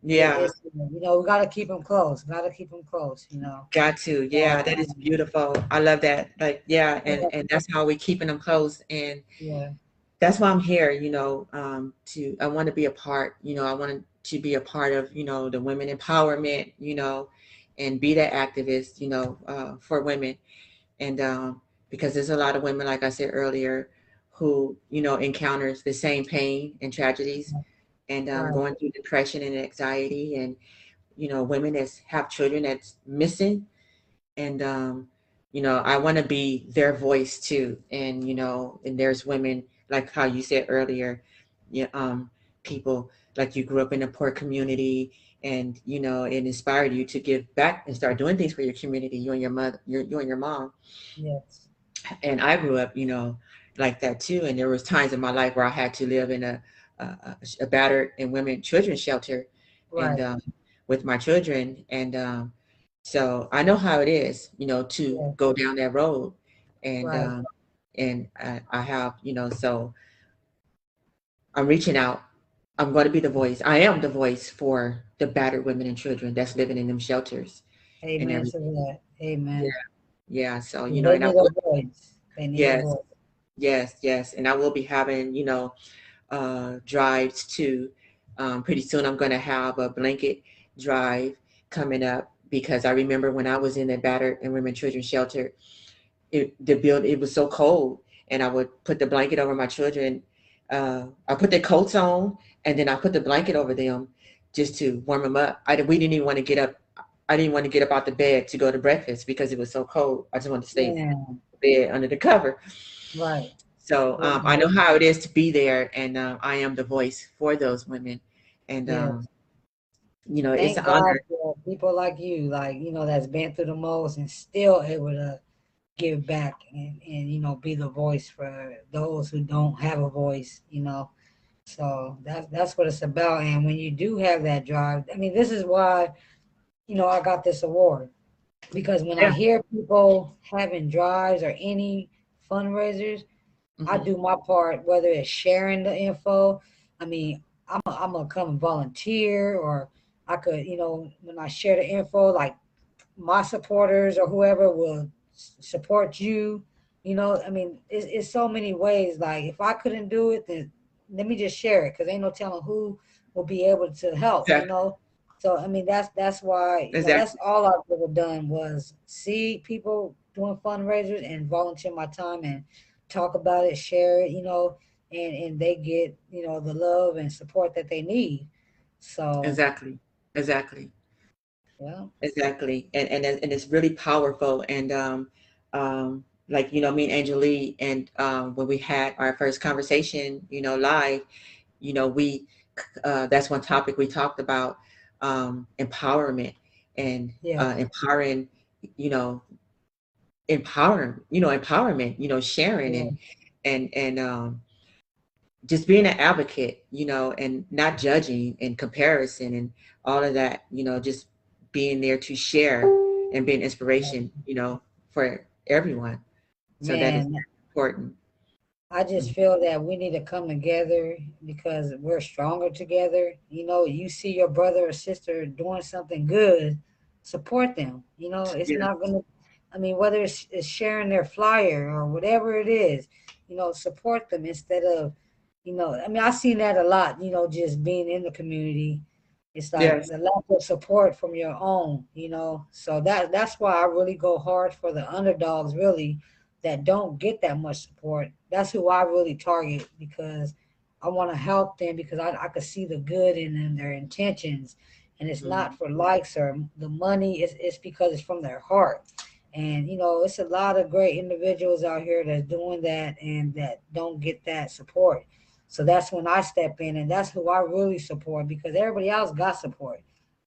Yeah. it's, you know, we gotta keep them close. Gotta keep them close. You know. Got to. Yeah, that is Um, beautiful. I love that. Like, yeah, and yeah, and that's how we keeping them close. And yeah, that's why I'm here, I want to be a part, I want to be a part of, the women empowerment, and be that activist, for women. And because there's a lot of women, like I said earlier, who, encounters the same pain and tragedies, and right. going through depression and anxiety, and, women that have children that's missing. And I want to be their voice too. And and there's women, like how you said earlier, yeah, people, like, you grew up in a poor community, and it inspired you to give back and start doing things for your community, you and your mother, you and your mom. Yes. And I grew up, like that too. And there was times in my life where I had to live in a battered and women children's shelter, and Right. with my children. And so I know how it is, to Yeah. go down that road. And Right. I have, so I'm reaching out. I'm going to be the voice. I am the voice for the battered women and children that's living in them shelters and Amen to everything. that. Yeah, Amen. yeah. So, They and I need will, a voice. They need a yes, voice. yes, yes. And I will be having, drives too. Pretty soon I'm going to have a blanket drive coming up, because I remember when I was in the battered and women children shelter, it was so cold, and I would put the blanket over my children. I put their coats on, and then I put the blanket over them just to warm them up. We didn't even want to get up. I didn't want to get up out the bed to go to breakfast because it was so cold. I just wanted to stay in Yeah. the bed under the cover. Right. So I Amen. know how it is to be there, and I am the voice for those women. And Yes. it's an Thank God honor. for people like you, like, you know, that's been through the most and still able to give back and you know, be the voice for those who don't have a voice, you know. So that's what it's about. And when you do have that drive, I mean, this is why, you know, I got this award. Because when I Yeah. hear people having drives or any fundraisers, I Hmm. do my part, whether it's sharing the info. I mean, I'm gonna come and volunteer, or I could, you know, when I share the info, like my supporters or whoever will support you. You know, I mean, it's so many ways. Like if I couldn't do it, then let me just share it, because ain't no telling who will be able to help. You Exactly. know, so I mean that's why, you know, that's Exactly. all I've ever done was see people doing fundraisers and volunteer my time and talk about it, share it. You know, and they get, you know, the love and support that they need. So Exactly. Exactly. yeah, Exactly. And it's really powerful. And like, me and Angelie, and when we had our first conversation, live, we that's one topic we talked about, empowerment, and Yeah, empowering, you know, empowerment, sharing, yeah, and just being an advocate, and not judging and comparison and all of that, just being there to share and be an yeah. inspiration, for everyone. So that is Man, important. I just feel that we need to come together because we're stronger together. You see your brother or sister doing something good, support them. It's Yeah. not gonna. I mean, whether it's sharing their flyer or whatever it is, support them instead of, I mean, I've seen that a lot. Just being in the community, it's like Yes. the lack of support from your own. So that's why I really go hard for the underdogs, really, that don't get that much support. That's who I really target because I want to help them because I could see the good in them, their intentions. And it's Mhm. not for likes or the money, it's because it's from their heart. And, it's a lot of great individuals out here that's doing that and that don't get that support. So that's when I step in, and that's who I really support because everybody else got support.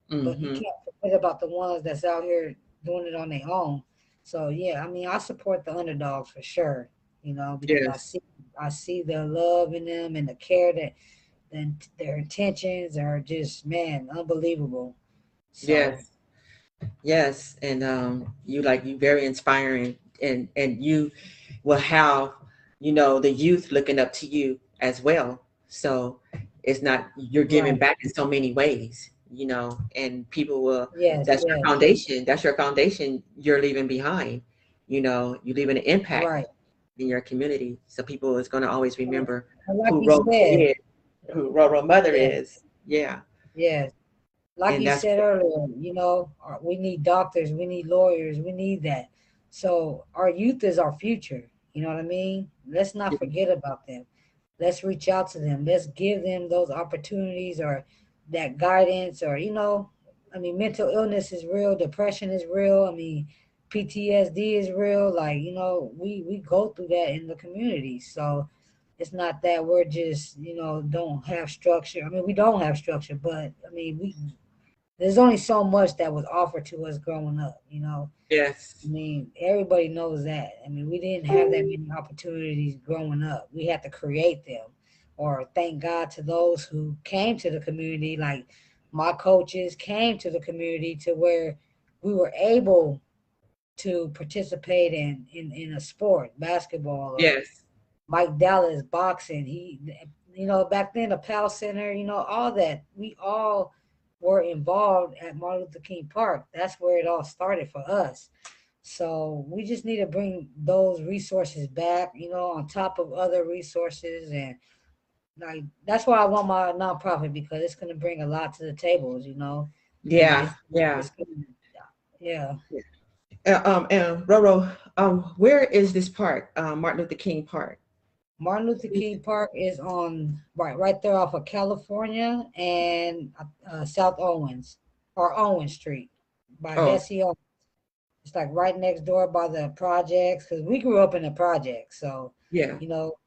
But you Mhm. can't forget about the ones that's out here doing it on their own. So yeah, I mean, I support the underdogs for sure. Because I Yes. see I see the love in them and the care that then their intentions are just, man, unbelievable. So Yes. Yes. And you very inspiring, and you will have, the youth looking up to you as well. So it's not, you're giving right, back in so many ways, and people will, yes, that's your yes, foundation. That's your foundation you're leaving behind. You're leaving an impact right. in your community. So people is going to always remember And like who you Roe said, is, who Roe mother yeah, is. Yeah. yes. Like And you that's said earlier, we need doctors, we need lawyers, we need that. So our youth is our future. You know what I mean? Let's not forget about them. Let's reach out to them. Let's give them those opportunities or that guidance or, I mean, mental illness is real, depression is real. I mean, PTSD is real. Like, we go through that in the community. So it's not that we're just, don't have structure. I mean, we don't have structure, but I mean, there's only so much that was offered to us growing up. I yes. mean, everybody knows that. I mean, we didn't have that many opportunities growing up. We had to create them. Or thank God to those who came to the community, like my coaches came to the community to where we were able to participate in a sport, basketball or Yes. Mike Dallas boxing. Back then the Pal Center, all that. We all were involved at Martin Luther King Park. That's where it all started for us. So we just need to bring those resources back, on top of other resources. And like, that's why I want my nonprofit because it's going to bring a lot to the tables. And Yeah. Yeah. it's gonna, yeah. And Roro, where is this park? Martin Luther King Park. Martin Luther King Park is on right there off of California and South Owens or Owen Street by Oh, Bessie Owens. It's like right next door by the projects because we grew up in the projects. So, yeah.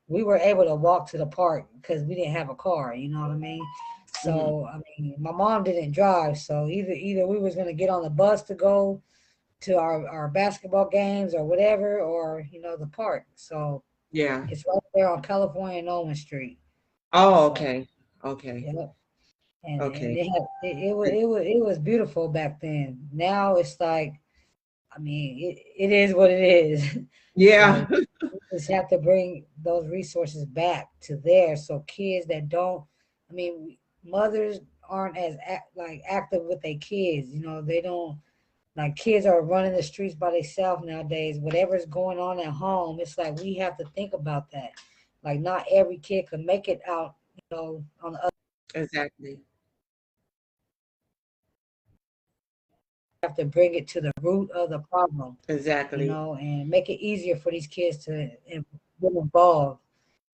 we were able to walk to the park because we didn't have a car. You know what I mean? Hmm. So, I mean, my mom didn't drive. So either we was going to get on the bus to go to our basketball games or whatever, or, the park. So Yeah. it's right there on California and Owen Street. Oh, So, okay. Okay. yeah, and Okay. it was beautiful back then. Now it's like, I mean, it is what it is. Yeah. So we just have to bring those resources back to there, so kids that don't, I mean, mothers aren't as like active with their kids. They don't, like, kids are running the streets by themselves nowadays. Whatever's going on at home, it's like we have to think about that. Like, not every kid can make it out, on the Exactly. have to bring it to the root of the problem, Exactly. and make it easier for these kids to get involved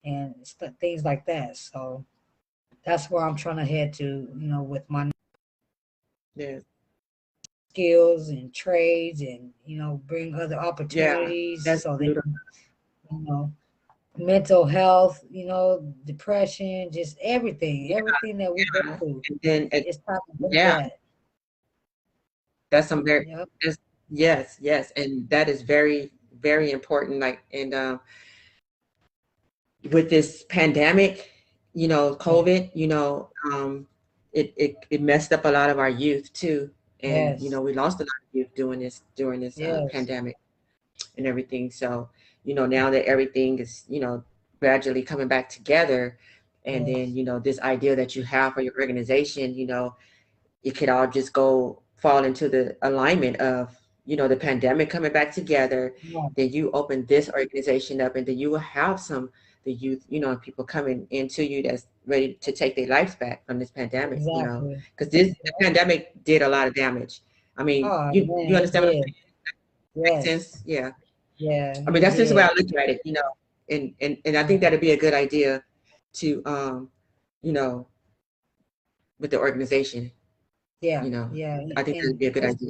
and things like that. So that's where I'm trying to head to, with my. Yeah. skills and trades, and bring other Yeah, opportunities that's so they beautiful. can, you know mental health, depression, just everything that we go Yeah, through. and then It's time to bring yeah, that. that's some very Yep. that's, yes, yes, and that is very, very important. Like, and with this pandemic, Yeah. COVID, it messed up a lot of our youth too, and Yes. we lost a lot of youth during this Yes. pandemic and everything. So, now that everything is, gradually coming back together, and then, Yes. this idea that you have for your organization, it could all just go fall into the alignment of, the pandemic coming back together. Right. Then you open this organization up, and then you will have the youth, people coming into you that's ready to take their lives back from this pandemic, Exactly. because the pandemic did a lot of damage. I mean, Oh you man, it understand what I'm did. saying? Makes Yes. sense? Yeah. Yeah, I mean, it that's just the way did. I look at it, and I think Right. that'd be a good idea to, you know, with the organization, Yeah. Yeah. I think that'd And be a good idea.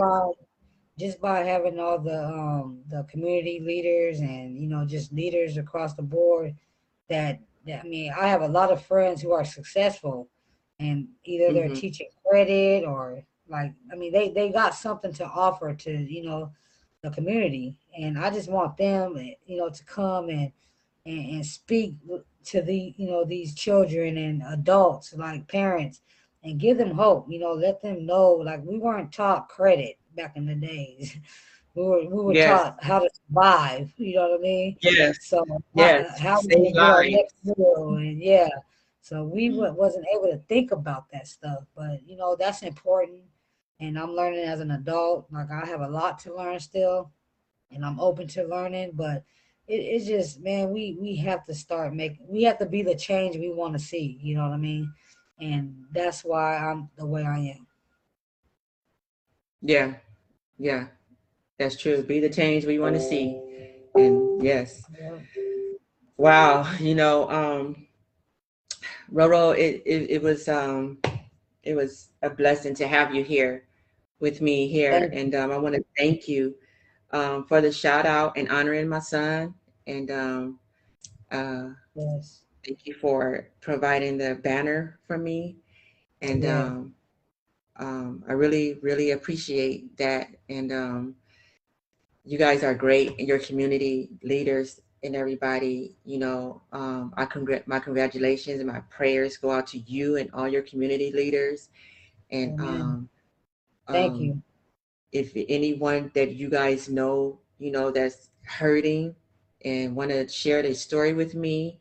just by having all the community leaders, and just leaders across the board, I mean, I have a lot of friends who are successful, and either they're Hmm. teaching credit, or, like, I mean, they got something to offer to, the community. And I just want them, to come and speak to these children and adults, like parents, and give them hope. Let them know, like, we weren't taught credit back in the days. We were Yes, taught how to survive. You know what I mean? yes, So yes. how we Save gonna get our lives. next meal, and yeah. So we wasn't able to think about that stuff, but that's important. And I'm learning as an adult. Like, I have a lot to learn still, and I'm open to learning. But it's just, man, we have to start making. We have to be the change we want to see. You know what I mean? And that's why I'm the way I am. Yeah, yeah, that's true. Be the change we want to see. And yes, Yeah. wow, Roro, it was a blessing to have you here with me here, Thank you. and I want to thank you for the shout out and honoring my son, and uh, Yes. thank you for providing the banner for me, and Yeah. I really, really appreciate that. And you guys are great, and your community leaders and everybody. My congratulations and my prayers go out to you and all your community leaders. And Amen. Thank um, you. if anyone that you guys know, that's hurting and want to share their story with me,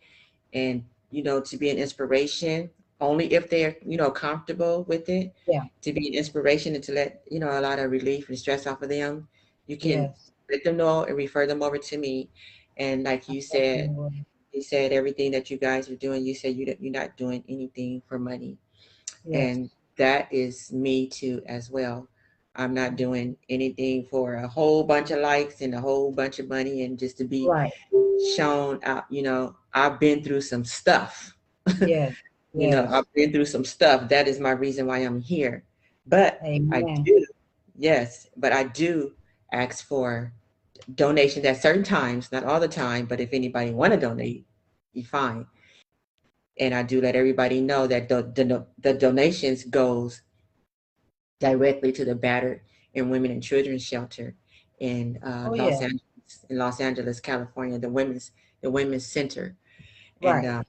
and to be an inspiration, only if they're comfortable with it, Yeah. to be an inspiration and to let a lot of relief and stress off of them, you can Yes. let them know and refer them over to me. And like I you definitely said, will. everything that you guys are doing, you said you're not doing anything for money, Yes. and that is me too as well. I'm not doing anything for a whole bunch of likes and a whole bunch of money and just to be Right. shown out. I've been through some stuff. Yes. Yes. I've been through some stuff. That is my reason why I'm here. But I Amen. do, yes, but I do ask for donations at certain times, not all the time, but if anybody want to donate, you fine. And I do let everybody know that the donations goes directly to the battered and women and children's shelter in Oh yeah. Los Angeles, California, the women's center. And Right.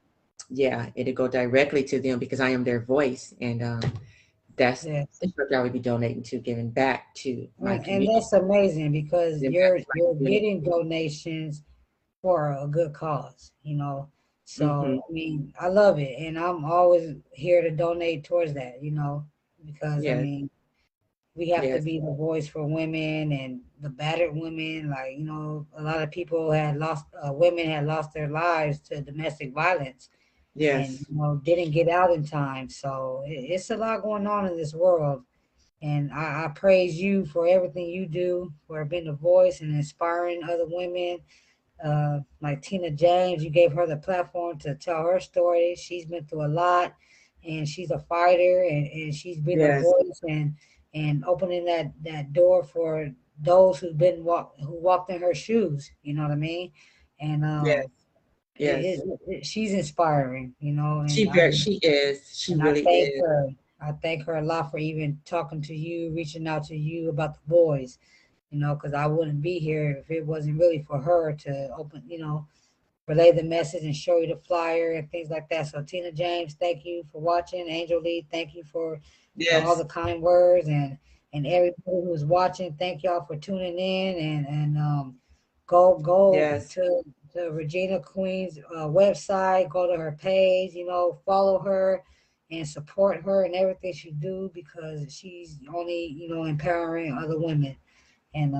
yeah, it'll go directly to them because I am their voice, and that's Yes. what I would be donating to, giving back to my And community, that's amazing, because giving back to my you're community. getting donations for a good cause. Hmm. So I mean, I love it, and I'm always here to donate towards that. Because I Yes, mean, we have to yes, be the voice for women and the battered women. Like, a lot of people had lost, women had lost their lives to domestic violence, and yes, didn't get out in time. So it's a lot going on in this world. And I praise you for everything you do, for being a voice and inspiring other women. Like Tina James, you gave her the platform to tell her story. She's been through a lot, and she's a fighter, and she's been a yes, voice. And and opening that door for those who walked in her shoes. You know what I mean? And Yes, yes. she's inspiring. You know, She is. She and I really thank is. her. I thank her a lot for even talking to you, reaching out to you about the boys. You know, because I wouldn't be here if it wasn't really for her to open. You know, relay the message and show you the flyer and things like that. So Tina James, thank you for watching. Angel Lee, thank you for all Yes, the kind words, and everybody who's watching. Thank y'all for tuning in, and go yes, to Regina Queen's website. Go to her page. You know, follow her and support her and everything she do, because she's only, you know, empowering other women. And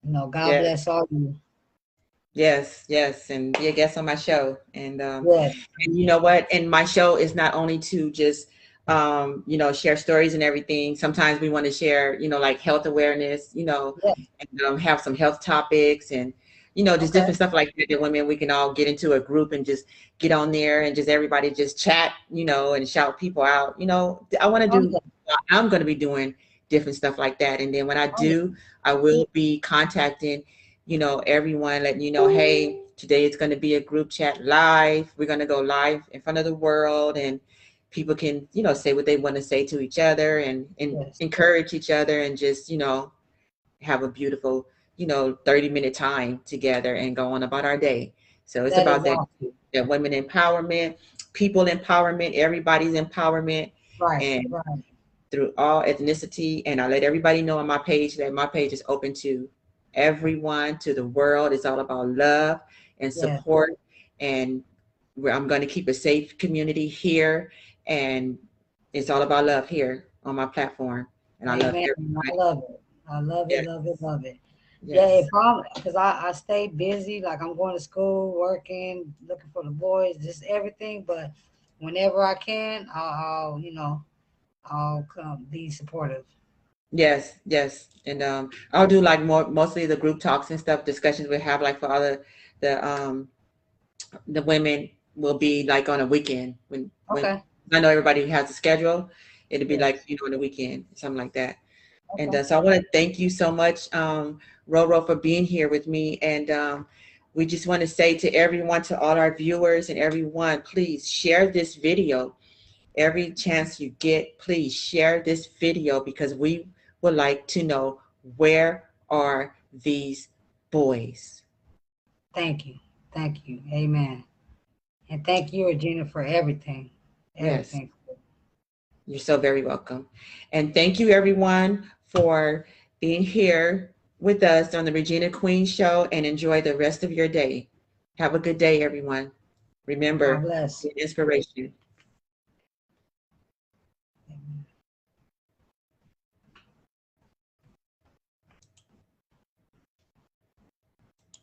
you know, God yes. bless all of you. Yes, yes, and be a guest on my show. Yes, And you know what? And my show is not only to just share stories and everything. Sometimes we want to share, like health awareness, yes, and have some health topics and just okay. different stuff like that. That women we can all get into a group and just get on there and just everybody just chat, and shout people out. I want to Oh do. yeah, I'm going to be doing different stuff like that, and then when I oh yeah, do, I will be contacting everyone, letting hey, today it's going to be a group chat live. We're going to go live in front of the world, and people can, say what they want to say to each other and yes. encourage each other and just, have a beautiful, 30-minute time together and go on about our day. So it's That is about that, awesome. that women empowerment, people empowerment, everybody's empowerment, Right, and right. through all ethnicity. And I let everybody know on my page that my page is open to everyone, to the world. It's all about love and Yes. support. And I'm going to keep a safe community here. And it's all about love here on my platform. And I love Amen. I everybody. love it. I love it, Yes. love it, love it. Yeah, if Yes. I'm, because I stay busy, like I'm going to school, working, looking for the boys, just everything. But whenever I can, you know, I'll come be supportive. Yes. Yes. And I'll do like mostly the group talks and stuff, discussions we have like for all the women will be like on a weekend when Okay. I know everybody has a schedule. It'll be like Yes. on the weekend, something like that. And Okay. so I want to thank you so much, Roro, for being here with me. And we just want to say to everyone, to all our viewers and everyone, please share this video every chance you get. Please share this video because we would like to know, where are these boys? Thank you. Thank you. Amen. And thank you, Regina, for everything. Yes. Everything. You're so very welcome. And thank you, everyone, for being here with us on the Regina Queen Show, and enjoy the rest of your day. Have a good day, everyone. God Remember, bless. be an inspiration.